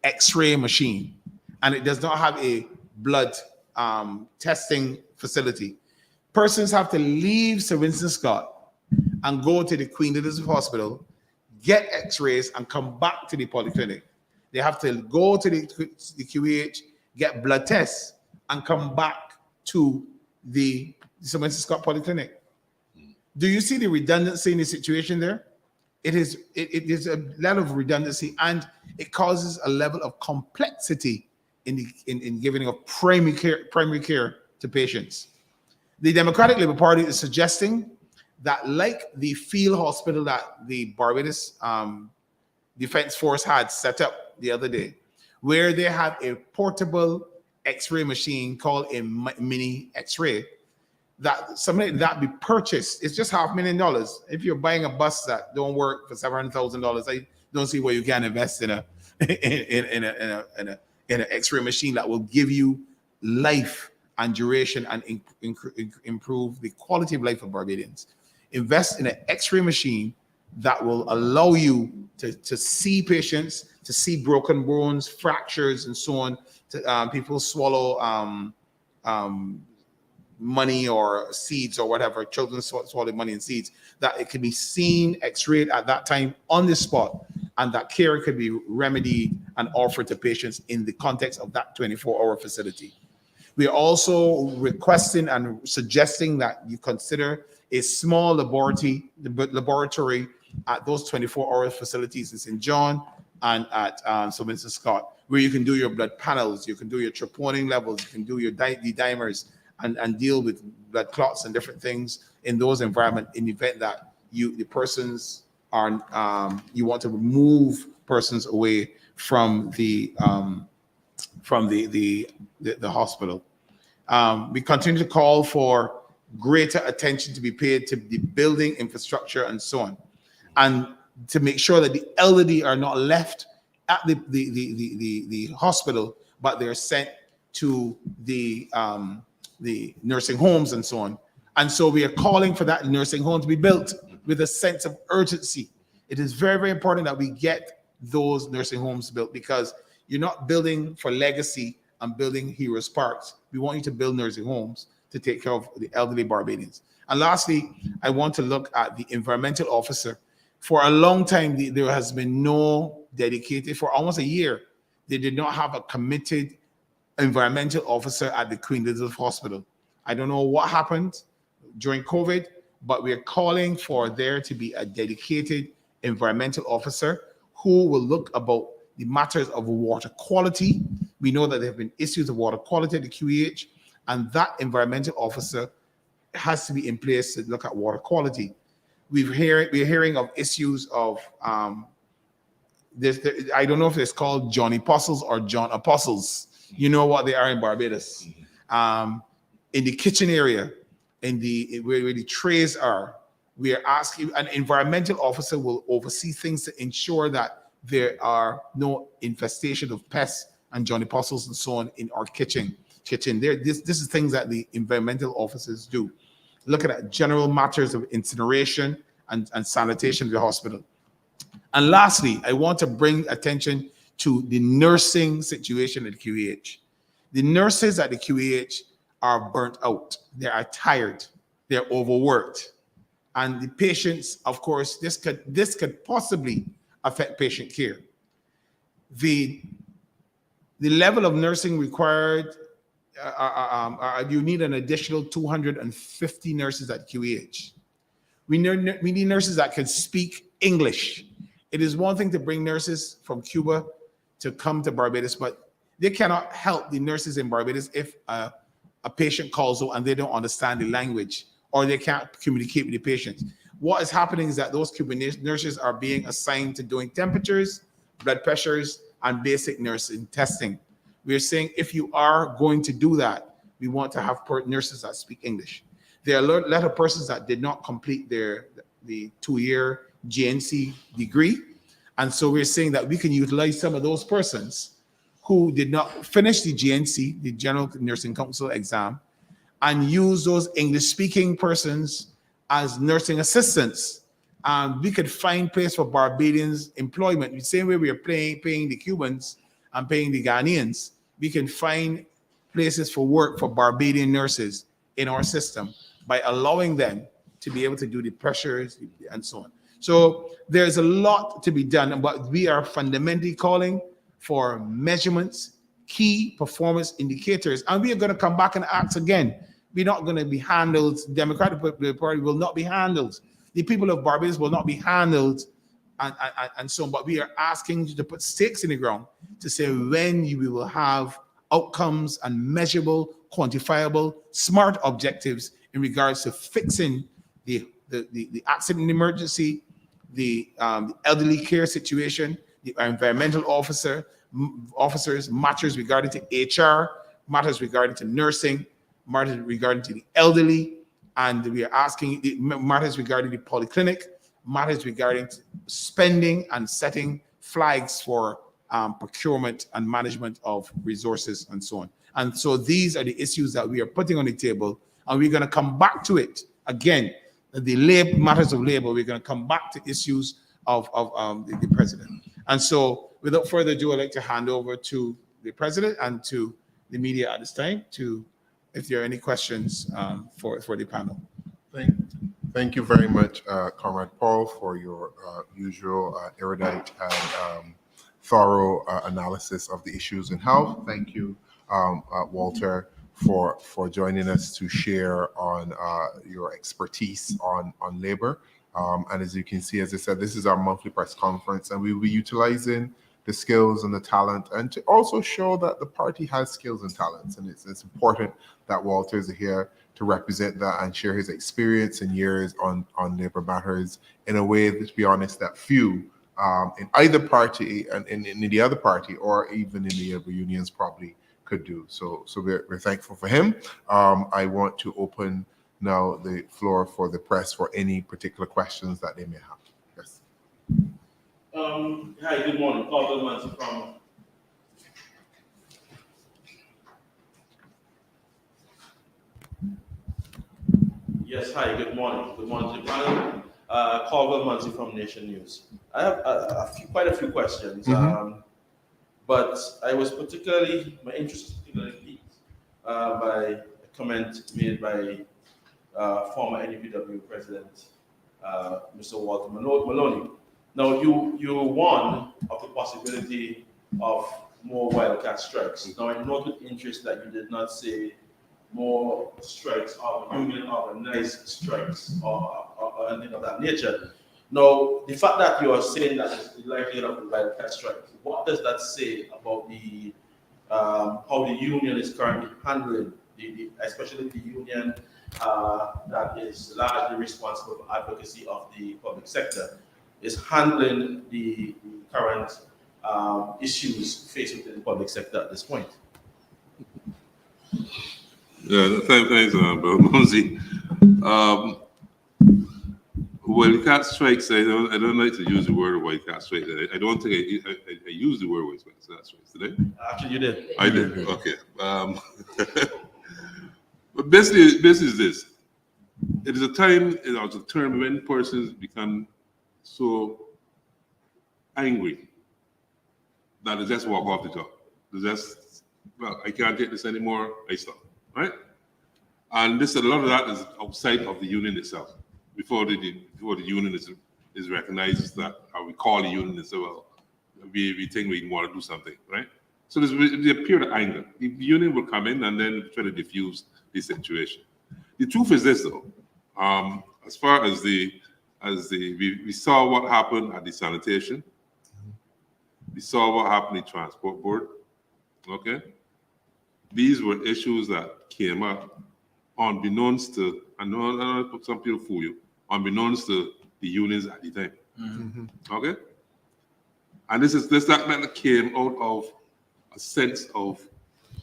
X-ray machine, and it does not have a blood testing facility. Persons have to leave Sir Winston Scott and go to the Queen Elizabeth Hospital, get X-rays, and come back to the polyclinic. They have to go to the QEH, get blood tests, and come back to the Sir Winston Scott Polyclinic. Do you see the redundancy in the situation there? It is a lot of redundancy, and it causes a level of complexity in giving of primary care to patients. The Democratic Labour Party is suggesting that, like the field hospital that the Barbados Defense Force had set up the other day, where they had a portable X-ray machine called a mini X-ray, that something that be purchased. It's just $500,000. If you're buying a bus that don't work for $700,000, I don't see where you can invest in an X-ray machine that will give you life and duration and improve the quality of life of Barbadians. Invest in an X-ray machine that will allow you to see patients, to see broken bones, fractures, and so on. People swallow money or seeds or whatever. Children swallow money and seeds. That it can be seen, X-rayed at that time on the spot, and that care could be remedied and offered to patients in the context of that 24-hour facility. We are also requesting and suggesting that you consider a small laboratory at those 24-hour facilities in St. John and at Sir Winston Scott, where you can do your blood panels, you can do your troponin levels, you can do your D-dimers, and deal with blood clots and different things in those environments in the event that the persons are you want to remove persons away from the hospital. We continue to call for greater attention to be paid to the building infrastructure and so on, and to make sure that the elderly are not left at the hospital, but they're sent to the nursing homes and so on. And so we are calling for that nursing home to be built with a sense of urgency. It is very, very important that we get those nursing homes built, because you're not building for legacy and building heroes parks. We want you to build nursing homes to take care of the elderly Barbadians. And lastly, I want to look at the environmental officer. For a long time, there has been no dedicated, for almost a year, they did not have a committed environmental officer at the Queen Elizabeth Hospital. I don't know what happened during COVID, but we're calling for there to be a dedicated environmental officer who will look about the matters of water quality. We know that there have been issues of water quality at the QEH, and that environmental officer has to be in place to look at water quality. We're hearing of issues of I don't know if it's called Johnny Apostles or John Apostles. You know what they are in Barbados. In the kitchen area, where the trays are, we are asking an environmental officer will oversee things to ensure that there are no infestation of pests and Johnny Apostles and so on in our kitchen. This is things that the environmental officers do. Looking at general matters of incineration and sanitation of the hospital. And lastly, I want to bring attention to the nursing situation at the QEH. The nurses at the QEH are burnt out. They are tired. They're overworked. And the patients, of course, this could possibly affect patient care. The level of nursing required, you need an additional 250 nurses at QEH. We need nurses that can speak English. It is one thing to bring nurses from Cuba to come to Barbados, but they cannot help the nurses in Barbados if a patient calls out and they don't understand the language or they can't communicate with the patient. What is happening is that those Cuban nurses are being assigned to doing temperatures, blood pressures, and basic nursing testing. We're saying if you are going to do that, we want to have nurses that speak English. There are a lot of persons that did not complete the 2-year GNC degree. And so we're saying that we can utilize some of those persons who did not finish the GNC, the General Nursing Council exam, and use those English-speaking persons as nursing assistants. We could find place for Barbadians employment. The same way we are paying the Cubans and paying the Ghanaians, we can find places for work for Barbadian nurses in our system by allowing them to be able to do the pressures and so on. So there's a lot to be done, but we are fundamentally calling for measurements, key performance indicators, and we are going to come back and act again. We're not going to be handled. Democratic Party will not be handled. The people of Barbados will not be handled, and so on. But we are asking you to put stakes in the ground to say when you will have outcomes and measurable, quantifiable, smart objectives in regards to fixing the accident emergency, the elderly care situation, the environmental officers, matters regarding to HR, matters regarding to nursing, matters regarding to the elderly, and we are asking matters regarding the polyclinic, matters regarding spending and setting flags for procurement and management of resources and so on. And so these are the issues that we are putting on the table, and we're going to come back to it again. The matters of labor, we're going to come back to issues of the president. And so without further ado, I'd like to hand over to the president and to the media at this time if there are any questions for the panel. Thank you very much, Comrade Paul, for your usual erudite and thorough analysis of the issues in health. Thank you, Walter, for joining us to share on your expertise on labor. And as you can see, as I said, this is our monthly press conference, and we will be utilizing the skills and the talent, and to also show that the party has skills and talents. And it's important that Walter is here to represent that and share his experience and years on labor matters in a way, to be honest, that few in either party and in the other party or even in the labor unions probably could do. So we're thankful for him. I want to open now the floor for the press for any particular questions that they may have. Yes. Hi, good morning. Paul Manzi from. Yes, hi, good morning. Good morning to the panel. Paul Manzi from Nation News. I have quite a few questions, but I was my interest was particularly piqued by a comment made by former NUPW President Mr. Walter Maloney. Now, you warned of the possibility of more wildcat strikes. Now, I noted interest that you did not say more strikes or union organized strikes or anything of that nature. Now, the fact that you are saying that it's likely to provide a strike, what does that say about the how the union is currently handling, especially the union that is largely responsible for advocacy of the public sector, is handling the current issues faced within the public sector at this point? Yeah, thanks, Brother Mosey. Wildcat strikes, I don't like to use the word wildcat strikes. I don't think I used the word wildcat strikes today. Actually, you did. I did, okay. But basically is this. It is a time, it's a term when persons become so angry that they just walk off the job. They just, well, I can't take this anymore, I stop, right? And a lot of that is outside of the union itself. Before the union is recognized that, or we call the union and say, well, we think we want to do something, right? So there's a period of anger. The union will come in and then try to diffuse the situation. The truth is this, though. As far as we saw what happened at the sanitation, we saw what happened at the transport board. Okay, these were issues that came up unbeknownst to, I know some people fool you, unbeknownst to the unions at the time. Mm-hmm. Okay, and this that came out of a sense of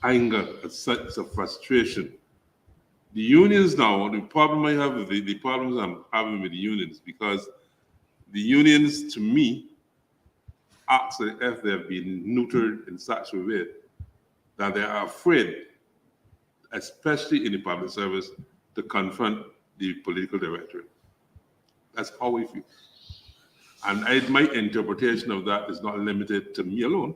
anger, a sense of frustration. The unions now, the problem I have with the problems I'm having with the unions, because the unions, to me, act as if they have been neutered in such a way that they are afraid, especially in the public service, to confront the political directorate. That's how we feel. And my interpretation of that is not limited to me alone.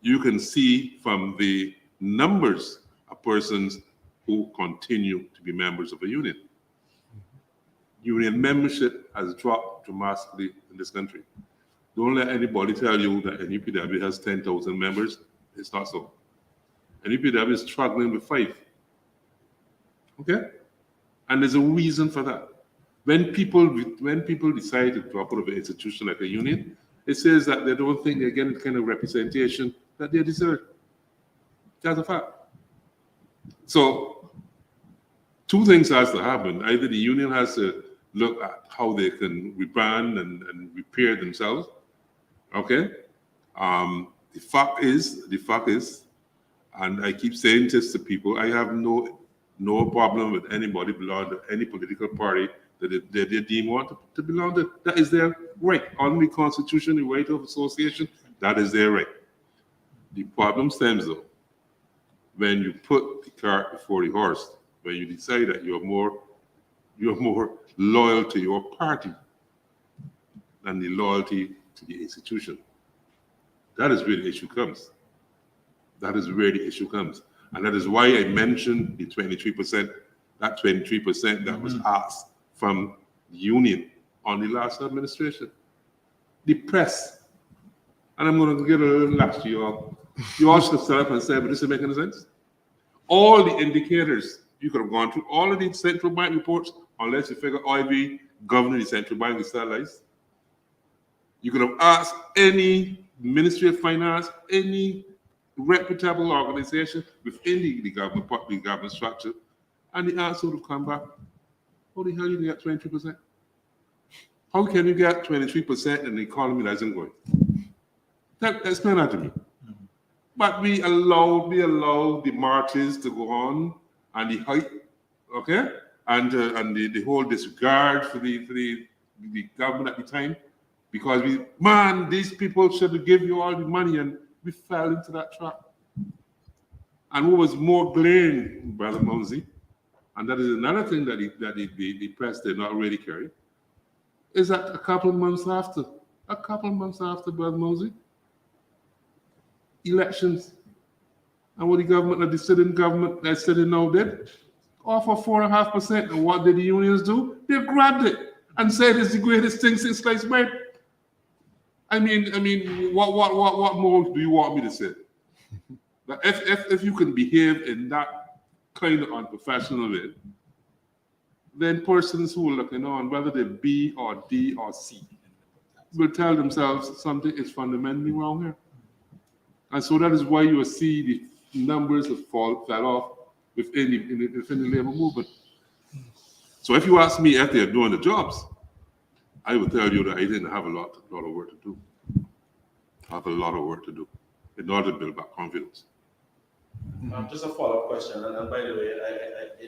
You can see from the numbers of persons who continue to be members of a union. Union membership has dropped dramatically in this country. Don't let anybody tell you that NUPW has 10,000 members. It's not so. NUPW is struggling with 5. Okay? And there's a reason for that. When people decide to drop out of an institution like a union, it says that they don't think they're getting the kind of representation that they deserve. That's a fact. So 2 things has to happen. Either the union has to look at how they can rebrand and repair themselves. Okay? The fact is, and I keep saying this to people, I have no problem with anybody belonging to any political party that they deem want to belong to. That is their right. Under the Constitution, the right of association, that is their right. The problem stems, though, when you put the cart before the horse, when you decide that you're more loyal to your party than the loyalty to the institution. That is where the issue comes. That is where the issue comes. And that is why I mentioned the 23%, that 23% that was asked from the union on the last administration. The press, and I'm going to get a little lax to you all. You all should have stood up and said, but this is making sense. All the indicators, you could have gone through all of the central bank reports, unless you figure OIB governing the central bank is stabilized. You could have asked any Ministry of Finance, any reputable organization within the government structure, and the answer would have come back. How the hell you get 23%? How can you get 23% in the economy that isn't going? Explain that to me. But we allow the marches to go on, and the hype, okay, and the whole disregard for the government at the time, because these people should give you all the money, and we fell into that trap. And what was more glaring, Brother Mosey, and that is another thing that the press did not really carry, is that a couple of months after, Brother Mosey, elections, and what the government, the sitting government that's sitting now did, offer 4.5%. And what did the unions do? They grabbed it and said it's the greatest thing since sliced bread. I mean, what more do you want me to say? But if you can behave in that kind of unprofessional with, then persons who are looking on, whether they're B or D or C, will tell themselves something is fundamentally wrong here. And so that is why you will see the numbers that fell off within the labor movement. So if you ask me if they're doing the jobs, I will tell you that I didn't have a lot of work to do. I have a lot of work to do in order to build back confidence. Just a follow-up question, and by the way,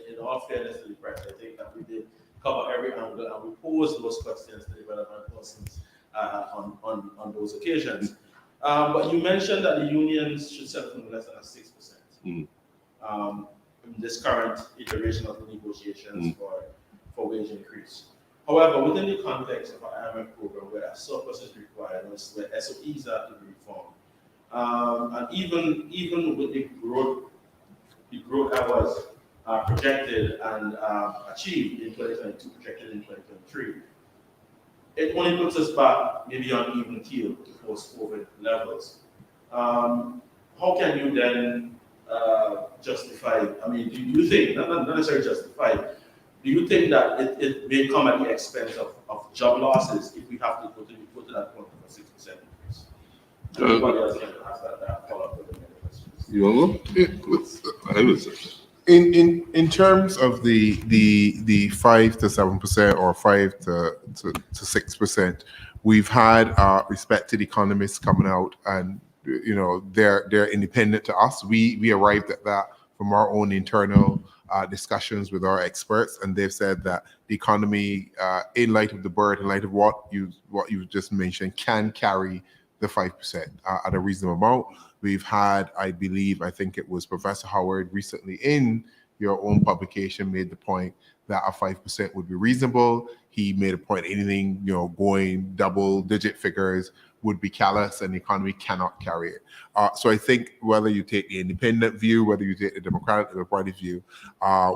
in all fairness to the press, I think that we did cover every angle and we posed those questions to the relevant persons on those occasions. But you mentioned that the unions should settle for less than 6% in this current iteration of the negotiations for wage increase. However, within the context of our IMF program, where a surplus is required, where SOEs are to be reformed, and even with the growth that was projected and achieved in 2022, projected in 2023, it only puts us back maybe on even keel to post-COVID levels. How can you then justify? I mean, do you think, not necessarily justify, do you think that it may come at the expense of job losses if we have to go to that point of a 6% increase? Anybody else can ask that follow-up with any questions? You want to go? I will say. In terms of the 5 to 7% or 5 to 6%, we've had respected economists coming out, and they're independent to us. We arrived at that from our own internal discussions with our experts, and they've said that the economy, in light of the bird, in light of what you just mentioned, can carry the 5% at a reasonable amount. We've had, I think it was Professor Howard recently in your own publication made the point that a 5% would be reasonable. He made a point anything, going double-digit figures would be callous and the economy cannot carry it. So I think whether you take the independent view, whether you take the Democratic Party view,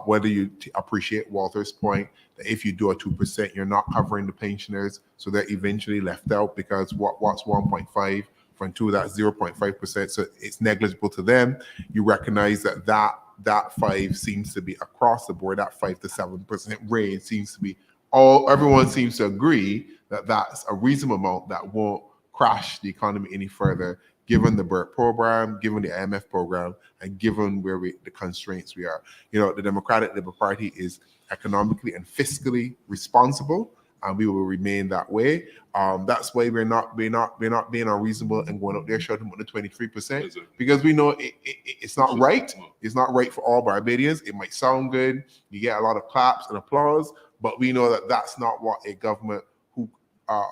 whether you appreciate Walter's point that if you do a 2%, you're not covering the pensioners, so they're eventually left out because what's 1.5 from 2, that's 0.5%, so it's negligible to them. You recognize that 5 seems to be across the board, that 5 to 7% range seems to be everyone seems to agree that that's a reasonable amount that won't crash the economy any further, given the BERT program, given the IMF program, and given the constraints we are. The Democratic Labour Party is economically and fiscally responsible, and we will remain that way. That's why we're not being unreasonable and going up there shouting about the 23%, because we know it's not right. It's not right for all Barbadians. It might sound good. You get a lot of claps and applause, but we know that that's not what a government a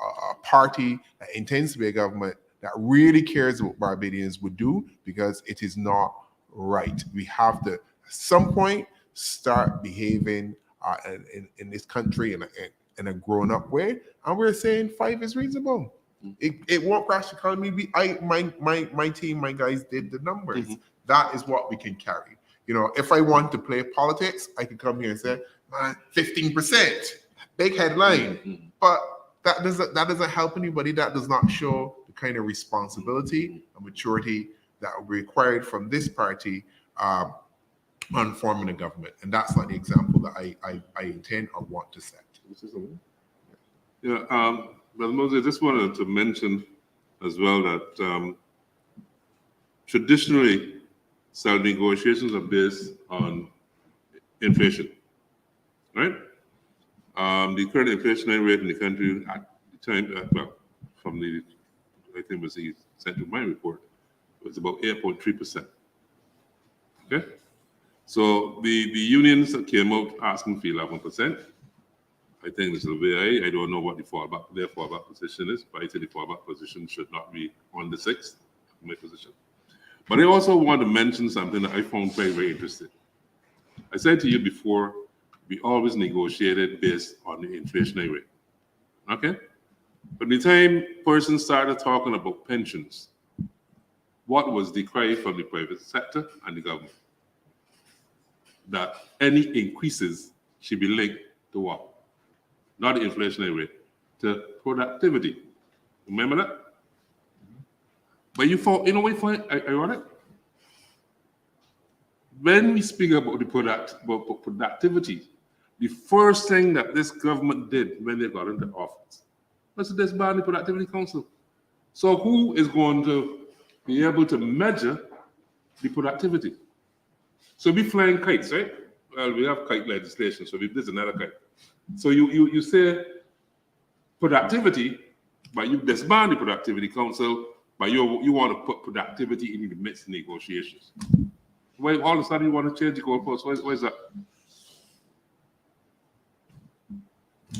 party that intends to be a government that really cares about Barbadians would do, because it is not right. We have to, at some point, start behaving in this country in a grown-up way, and we're saying 5 is reasonable. It won't crash the economy. My team, my guys did the numbers. That is what we can carry. If I want to play politics, I could come here and say, 15%, big headline, but that doesn't help anybody. That does not show the kind of responsibility and maturity that will be required from this party on forming a government. And that's not the example that I intend or want to set. Yeah, Brother Moses, I just wanted to mention as well that traditionally, salary negotiations are based on inflation, right? The current inflationary rate in the country at the time, from the, I think it was the Central Bank report, was about 8.3%. Okay? So the unions came out asking for 11%. I think this is a way, I don't know what their fallback position is, but I think the fallback position should not be on the 6th, my position. But I also want to mention something that I found very, very interesting. I said to you before, we always negotiated based on the inflationary rate. Okay? But the time persons started talking about pensions, what was the cry from the private sector and the government? That any increases should be linked to what? Not the inflationary rate, to productivity. Remember that? But you know what you find ironic? when we speak about the productivity, the first thing that this government did when they got into office was to disband the Productivity Council. So who is going to be able to measure the productivity? So we flying kites, right? Well, we have kite legislation, so there's another kite. So you say productivity, but you disband the Productivity Council, but you want to put productivity in the midst of negotiations. Why all of a sudden you want to change the goalpost? Why is that?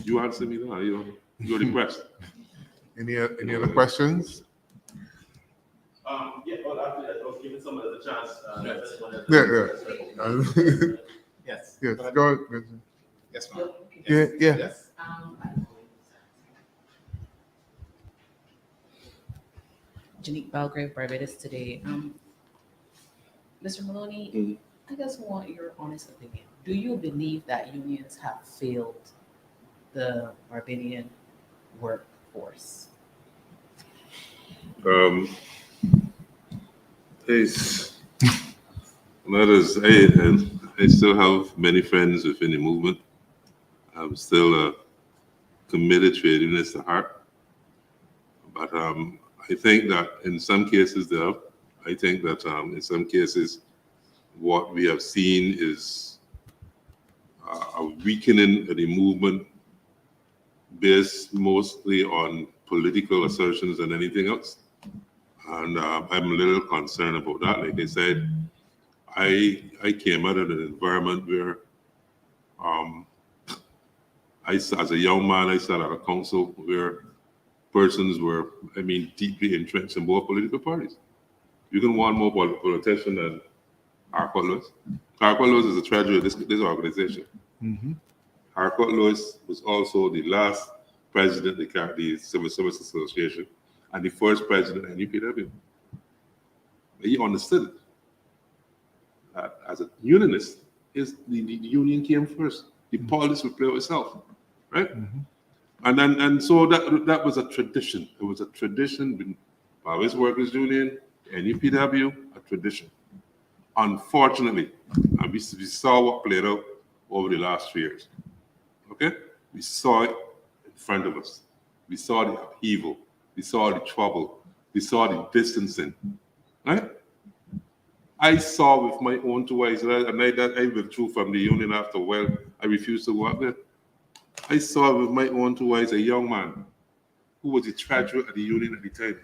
You answer me now. You're depressed. Any other questions? Yeah, well, I was giving someone a chance. Yes. Yes, go ahead. Yes, ma'am. Yeah. Yes. Janique Belgrave, Barbados Today. Mr. Maloney, I just want your honest opinion. Do you believe that unions have failed the Barbadian workforce? I still have many friends within the movement. I'm still a committed trade unionist at heart. But I think that in some cases I think that in some cases what we have seen is a weakening of the movement based mostly on political assertions than anything else. And I'm a little concerned about that. Like I said, I came out of an environment where as a young man, I sat at a council where persons were, deeply entrenched in both political parties. You can want more politician than Harcourt Lewis. Harcourt Lewis is the treasurer of this organization. Mm-hmm. Harcourt Lewis was also the last president of the Civil Service Association and the first president of UPW. He understood that as a unionist, the union came first. The politics would play itself, right? Mm-hmm. And so that was a tradition. It was a tradition with Barbados Workers Union and UPW, a tradition. Unfortunately, and we saw what played out over the last 3 years. Okay? We saw it in front of us. We saw the upheaval. We saw the trouble. We saw the distancing. Right? I saw with my own 2 eyes, and I withdrew from the union after a while. I refused to go up there. I saw with my own 2 eyes a young man who was the treasurer of the union at the time.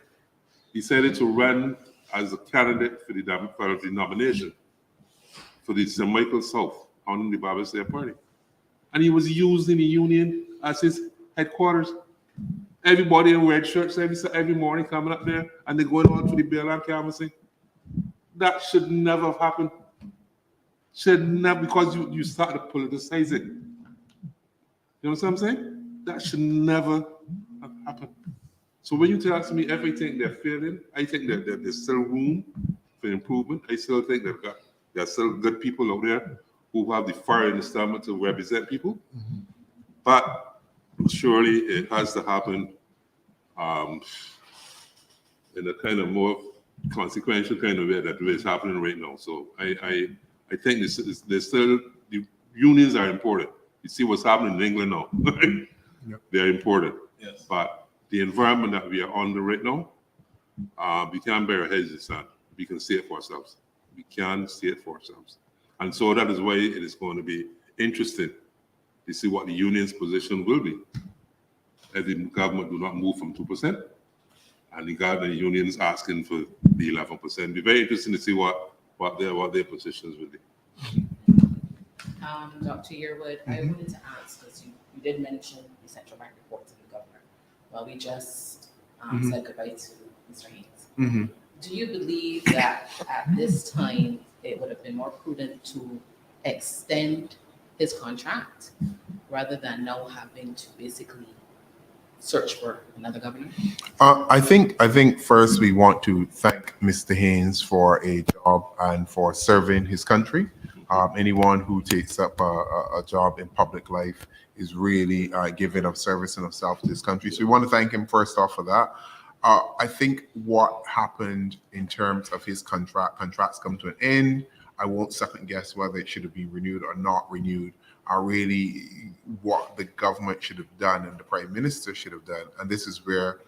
He decided to run as a candidate for the nomination for the St. Michael South on the Barbados Day Party. And he was using the union as his headquarters. Everybody in red shirts every morning coming up there and they're going on to the BLM canvassing. That should never have happened. Should never, because you start to politicize it. You know what I'm saying? That should never have happened. So when you tell me everything they're failing, I think that there's still room for improvement. I still think that there are still good people out there who have the fire in the stomach to represent people. Mm-hmm. But surely it has to happen in a kind of more consequential kind of way that is happening right now. So I think there's still, the unions are important. You see what's happening in England now. Yep. They're important. Yes. But the environment that we are under right now, we can't bear our heads in the sand. We can see it for ourselves. We can see it for ourselves. And so that is why it is going to be interesting to see what the union's position will be if the government do not move from 2%, and the union's asking for the 11%. It'll be very interesting to see what their positions will be. Dr. Yearwood, I wanted to ask, because you did mention the central bank report to the governor. Well, we just said goodbye to Mr. Haynes. Mm-hmm. Do you believe that at this time it would have been more prudent to extend his contract rather than now having to basically search for another governor? I think first we want to thank Mr. Haynes for a job and for serving his country. Anyone who takes up a job in public life is really giving of service and of self to this country. So we want to thank him first off for that. I think what happened in terms of his contracts come to an end. I won't second guess whether it should have been renewed or not renewed, are really what the government should have done and the Prime Minister should have done. And this is where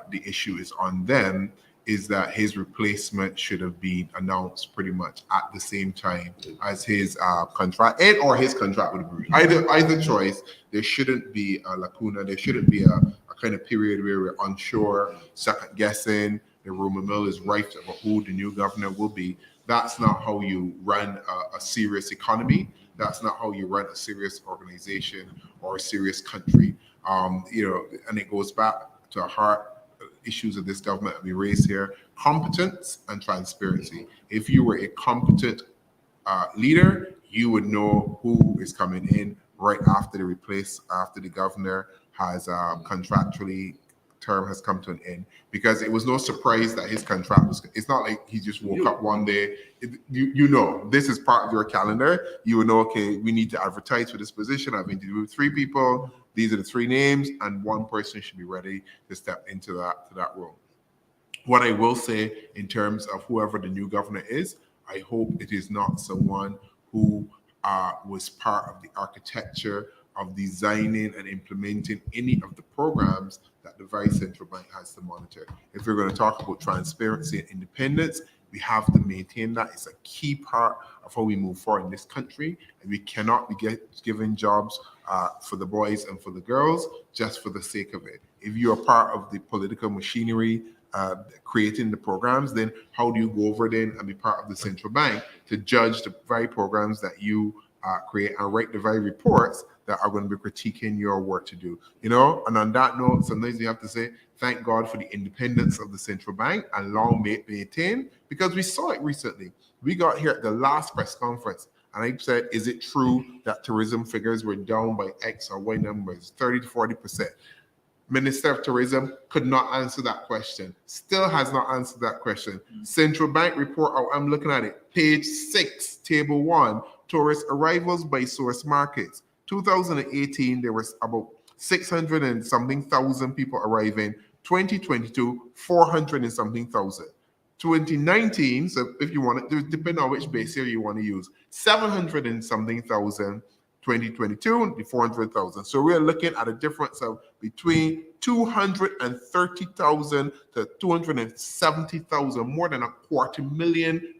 the issue is on them, is that his replacement should have been announced pretty much at the same time as his contract, and or his contract would be either choice. There shouldn't be a lacuna. There shouldn't be a kind of period where we're unsure, second guessing. The rumor mill is rife about who the new governor will be. That's not how you run a serious economy. That's not how you run a serious organization or a serious country. And it goes back to heart issues of this government that we raised here: competence and transparency. If you were a competent leader, you would know who is coming in right after the governor has contractually term has come to an end, because it was no surprise that his contract was. It's not like he just woke up one day. This is part of your calendar. You would know, okay, we need to advertise for this position. I've interviewed 3 people. These are the 3 names, and 1 person should be ready to step into that role. What I will say in terms of whoever the new governor is, I hope it is not someone who was part of the architecture of designing and implementing any of the programs that the Vice Central Bank has to monitor. If we're going to talk about transparency and independence, we have to maintain that. It's a key part of how we move forward in this country, and we cannot be giving jobs for the boys and for the girls just for the sake of it. If you are part of the political machinery creating the programs, then how do you go over then and be part of the central bank to judge the very programs that you create and write the very reports that are going to be critiquing your work to do? And on that note, sometimes you have to say, thank God for the independence of the central bank, and long may it maintain, because we saw it recently. We got here at the last press conference, and I said, is it true that tourism figures were down by X or Y numbers, 30 to 40%? Minister of Tourism could not answer that question. Still has not answered that question. Central Bank report, I'm looking at it, page 6, table 1, tourist arrivals by source markets. 2018, there was about 600 and something thousand people arriving. 2022, 400 and something thousand. 2019, so if you want it, depending on which base year you want to use, 700 and something thousand. 2022, the 400,000. So we're looking at a difference of between 230,000 to 270,000, more than a 250,000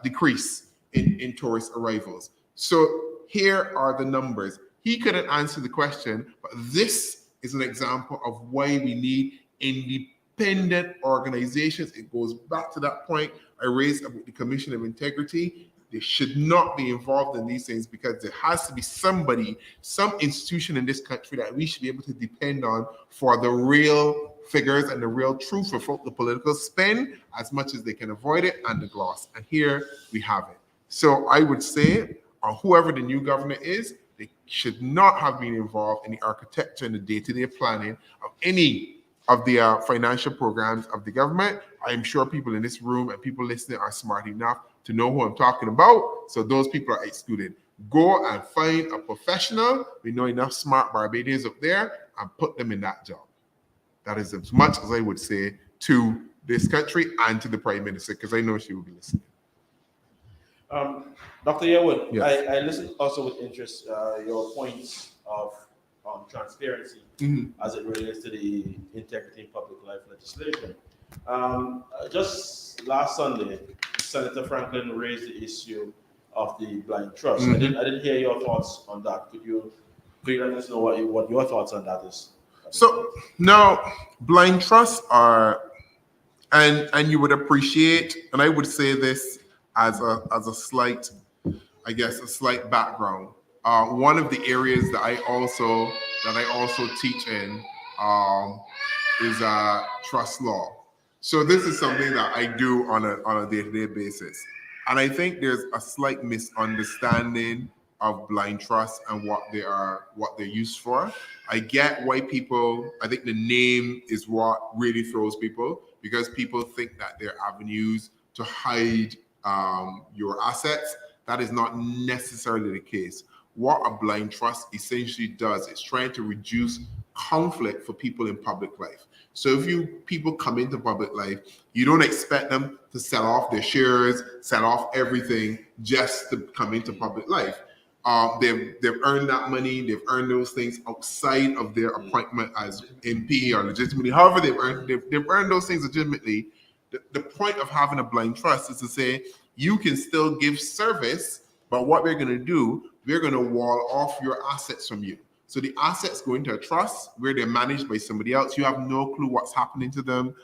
decrease in tourist arrivals. So here are the numbers. He couldn't answer the question, but this is an example of why we need independent organizations. It goes back to that point I raised about the Commission of Integrity. They should not be involved in these things, because there has to be somebody, some institution in this country that we should be able to depend on for the real figures and the real truth of the political spin, as much as they can avoid it, and the gloss. And here we have it. So I would say, whoever the new governor is, they should not have been involved in the architecture and the day-to-day planning of any of the financial programs of the government. I am sure people in this room and people listening are smart enough to know who I'm talking about. So those people are excluded. Go and find a professional. We know enough smart Barbadians up there, and put them in that job. That is as much as I would say to this country and to the Prime Minister, because I know she will be listening. Dr. Yearwood, Yes. I listened also with interest your points of transparency as it relates to the Integrity in Public Life legislation. Just last Sunday, Senator Franklin raised the issue of the blind trust. I didn't hear your thoughts on that. Could you let us know what your thoughts on that is? So now, blind trusts are, and you would appreciate, and I would say this as a slight, I guess, a slight background. One of the areas that I also teach in is trust law. So this is something that I do on a day-to-day basis. And I think there's a slight misunderstanding of blind trust and what they're used for. I get why I think the name is what really throws people, because people think that they're avenues to hide your assets. That is not necessarily the case. What a blind trust essentially does is trying to reduce conflict for people in public life. So if people come into public life, you don't expect them to sell off their shares, sell off everything just to come into public life. They've earned that money, they've earned those things outside of their appointment as MP or legitimately, however they've earned those things legitimately. The point of having a blind trust is to say you can still give service, but what we're going to do, we're going to wall off your assets from you. So the assets go into a trust where they're managed by somebody else. You have no clue what's happening to them.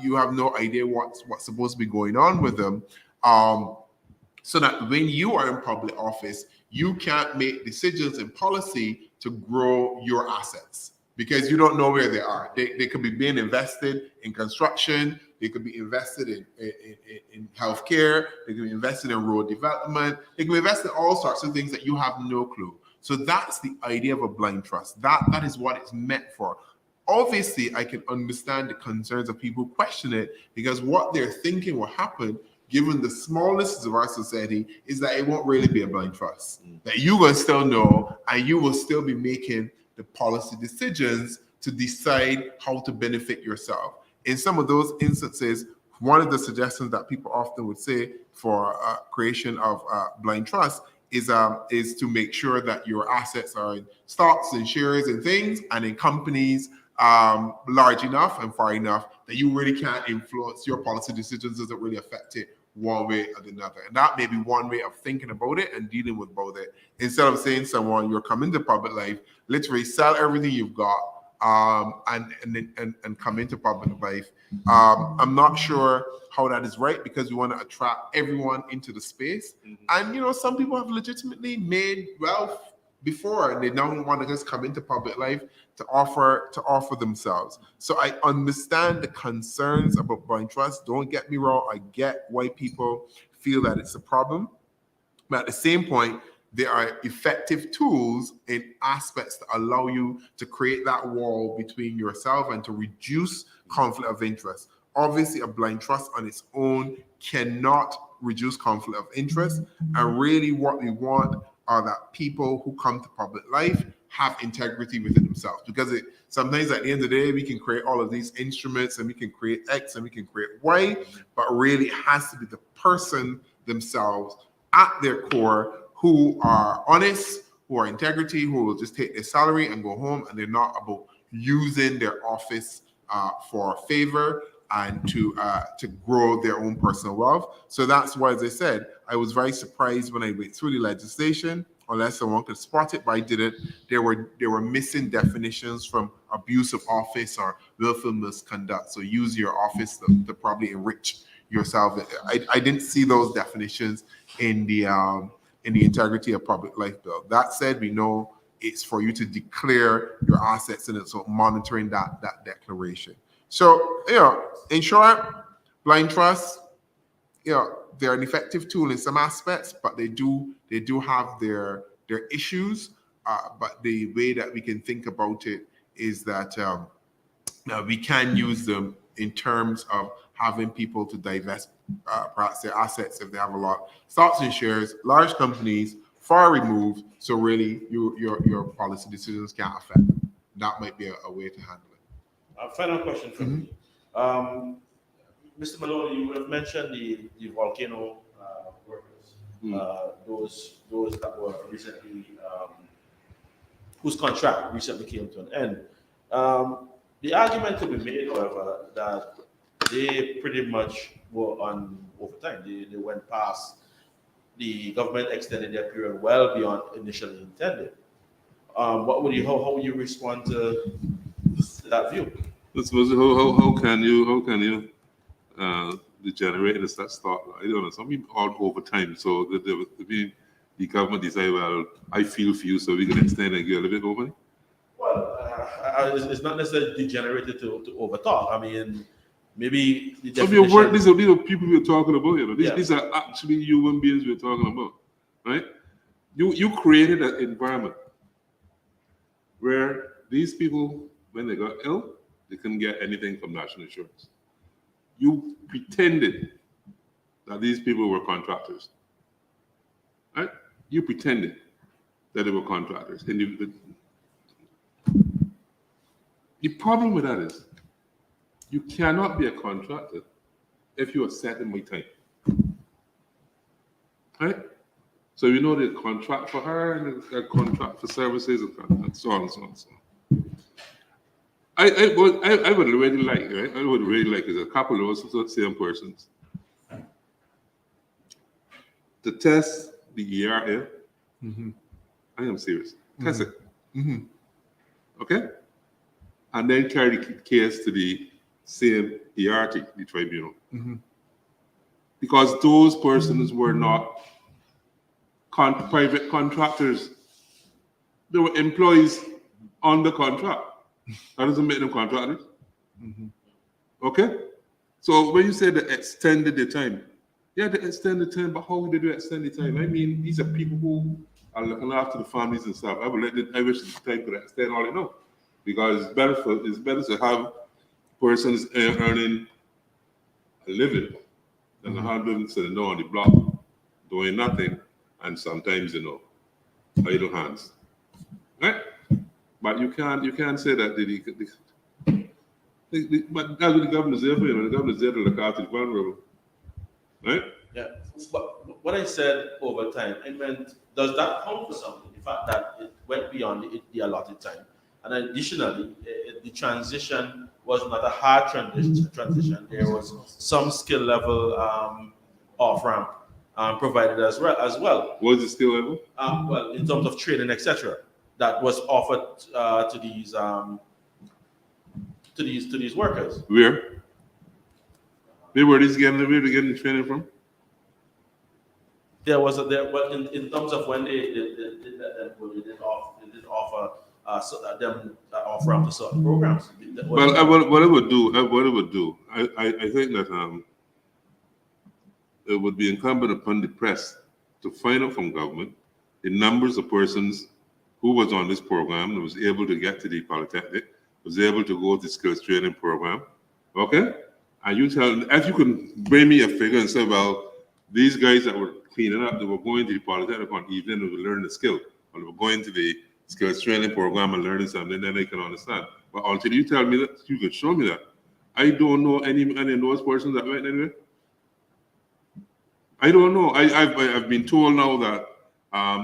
You have no idea what's supposed to be going on with them. So that when you are in public office, you can't make decisions in policy to grow your assets because you don't know where they are. They could be being invested in construction. They could be invested in healthcare. They could be invested in rural development. They could be invested in all sorts of things that you have no clue. So that's the idea of a blind trust. That is what it's meant for. Obviously, I can understand the concerns of people who question it because what they're thinking will happen, given the smallness of our society, is that it won't really be a blind trust. That you will still know and you will still be making the policy decisions to decide how to benefit yourself. In some of those instances, one of the suggestions that people often would say for creation of blind trust is to make sure that your assets are in stocks and shares and things and in companies large enough and far enough that you really can't influence your policy decisions, doesn't really affect it one way or another. And that may be one way of thinking about it and dealing with both it. Instead of saying someone, you're coming to public life, literally sell everything you've got and come into public life. I'm not sure how that is right because we want to attract everyone into the space. And some people have legitimately made wealth before and they don't want to just come into public life to offer themselves. So I understand the concerns about blind trust. Don't get me wrong, I get why people feel that it's a problem. But at the same point, there are effective tools in aspects that allow you to create that wall between yourself and to reduce conflict of interest. Obviously, a blind trust on its own cannot reduce conflict of interest. And really what we want are that people who come to public life have integrity within themselves. Because sometimes at the end of the day, we can create all of these instruments and we can create X and we can create Y, but really it has to be the person themselves at their core who are honest, who are integrity, who will just take their salary and go home, and they're not about using their office for favor and to grow their own personal wealth. So that's why, as I said, I was very surprised when I went through the legislation, unless someone could spot it, but I didn't. There were missing definitions from abuse of office or willful misconduct. So use your office to probably enrich yourself. I didn't see those definitions in the integrity of public life bill. That said, we know it's for you to declare your assets, and it's monitoring that declaration. So, in short, blind trust, they're an effective tool in some aspects, but they do have their issues. But the way that we can think about it is that we can use them in terms of having people to divest perhaps their assets if they have a lot. Stocks and shares, large companies, far removed, so really your policy decisions can't affect them. That might be a way to handle it. Final question from me. Mr. Maloney, you have mentioned the volcano workers, those that were recently, whose contract recently came to an end. The argument could be made, however, that they pretty much were on overtime. They went past, the government extended their period well beyond initially intended. How would you respond to that view? How can you degenerate this that start? I don't know. Some people on overtime, so the government decide, well, I feel for you, so we can extend and give a little bit over. Well, it's not necessarily degenerated to overtalk. I mean, maybe the definition... These are people we're talking about. These are actually human beings we're talking about, right? You created an environment where these people, when they got ill, they couldn't get anything from national insurance. You pretended that these people were contractors, right? You pretended that they were contractors, and The problem with that is you cannot be a contractor if you are set in my time. Right? So you know the contract for her and the contract for services and so on and so on and so on. I would really like, right? I would really like is a couple of those same persons to test the ERA. I am serious. Test it. Okay? And then carry the case to the same ERT, the tribunal. Because those persons were not private contractors. They were employees on the contract. That doesn't make them contractors. Okay? So when you say they extended the time, yeah, they extended the time, but how did they extend the time? I mean, these are people who are looking after the families and stuff. I wish the time could extend all know. Because it's better to have persons earning a living than to have them sitting down on the block doing nothing and sometimes, idle hands. Right? But you can't say that but that's what the governor's there for. The governor's there to look after the vulnerable. Right? Yeah. But what I said over time, I meant, does that count for something? The fact that it went beyond the allotted time. And additionally, the transition was not a hard transition. There was some skill level off-ramp provided as well. What was the skill level? Well, in terms of training, etc., that was offered to these workers. Where were these getting training from? There was well, in terms of when they did offer them off-ramp to certain programs. Well, what it would do, I think that it would be incumbent upon the press to find out from government the numbers of persons who was on this program and was able to get to the polytechnic, was able to go to the skills training program. Okay? And if you can bring me a figure and say, well, these guys that were cleaning up, they were going to the polytechnic on evening and learning the skill, or they were going to the skills training program and learning something, then I can understand. But until you tell me that, you can show me that. I don't know any of those persons that went anywhere. I don't know. I've been told now that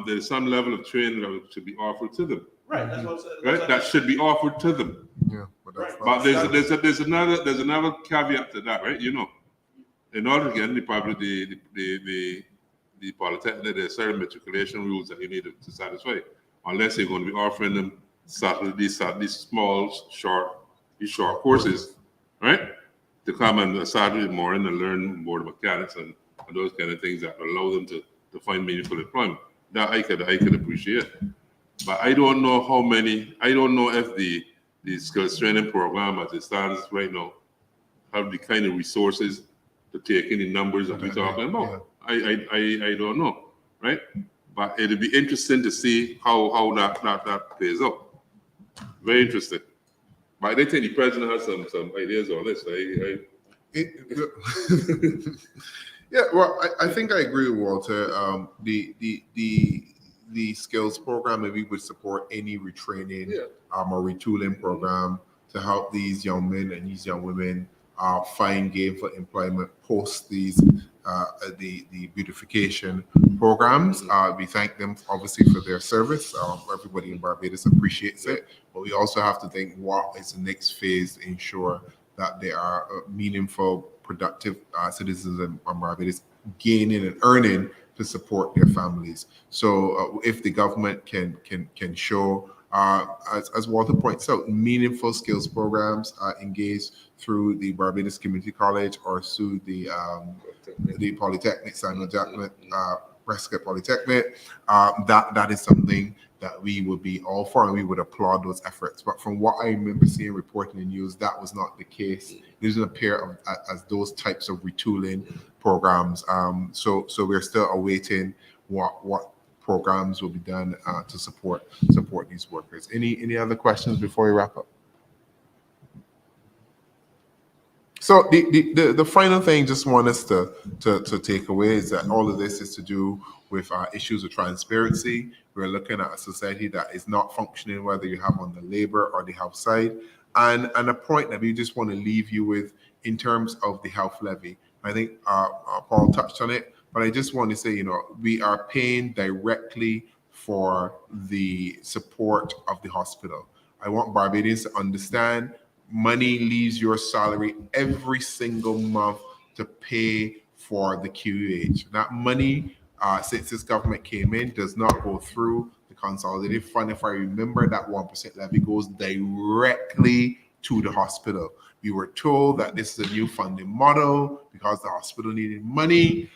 there's some level of training that should be offered to them. Right. That's what Right. That should be offered to them. Yeah, But there's another caveat to that, right? In order to get into the polytechnic, there's certain matriculation rules that you need to satisfy. Unless you're going to be offering them these small, short courses, right? To come on Saturday morning and learn more mechanics and those kind of things that allow them to find meaningful employment. That I could appreciate. But I don't know if the skills training program as it stands right now have the kind of resources to take in the numbers that we're talking about. Yeah. I don't know, right? But it'll be interesting to see how that plays out. Very interesting. But I think the president has some ideas on this. Yeah, well, I think I agree with Walter. The skills program, maybe would support any retraining or retooling program to help these young men and these young women find gainful employment post these the beautification programs. We thank them obviously for their service. Everybody in Barbados appreciates it, but we also have to think what is the next phase to ensure that they are meaningful, productive citizens in Barbados, gaining and earning to support their families. So if the government can show, as Walter points out, meaningful skills programs engaged through the Barbados Community College or through the Polytechnic, Samuel Jackman, Prescott Polytechnic, that is something that we would be all for, and we would applaud those efforts. But from what I remember seeing reporting in news, that was not the case. It doesn't appear as those types of retooling programs. So we're still awaiting what programs will be done to support these workers. Any other questions before we wrap up? So the final thing, just want us to take away is that all of this is to do with issues of transparency. We're looking at a society that is not functioning, whether you have on the labor or the health side. And a point that we just want to leave you with in terms of the health levy. I think Paul touched on it, but I just want to say, we are paying directly for the support of the hospital. I want Barbadians to understand money leaves your salary every single month to pay for the QUH. That money, since this government came in, does not go through the consolidated fund. If I remember, that 1% levy goes directly to the hospital. We were told that this is a new funding model because the hospital needed money.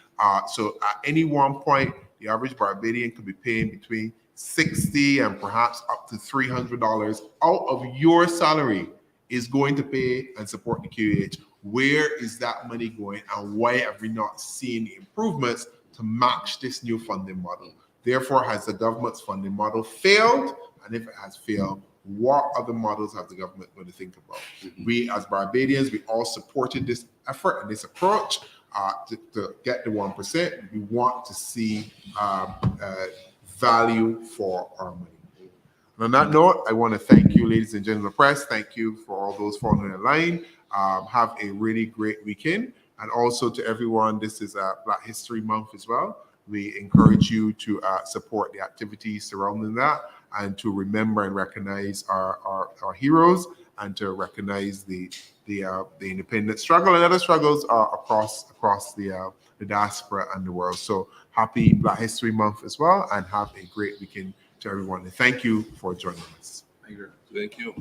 So at any one point, the average Barbadian could be paying between $60 and perhaps up to $300 out of your salary is going to pay and support the QH. Where is that money going, and why have we not seen the improvements to match this new funding model? Therefore, has the government's funding model failed? And if it has failed, what other models have the government going to think about? We, as Barbadians, we all supported this effort and this approach to get the 1%. We want to see value for our money. And on that note, I want to thank you, ladies and gentlemen of the press. Thank you for all those following the line. Have a really great weekend. And also to everyone, this is Black History Month as well. We encourage you to support the activities surrounding that and to remember and recognize our heroes and to recognize the independent struggle and other struggles across the diaspora and the world. So happy Black History Month as well, and have a great weekend to everyone. And thank you for joining us. Thank you.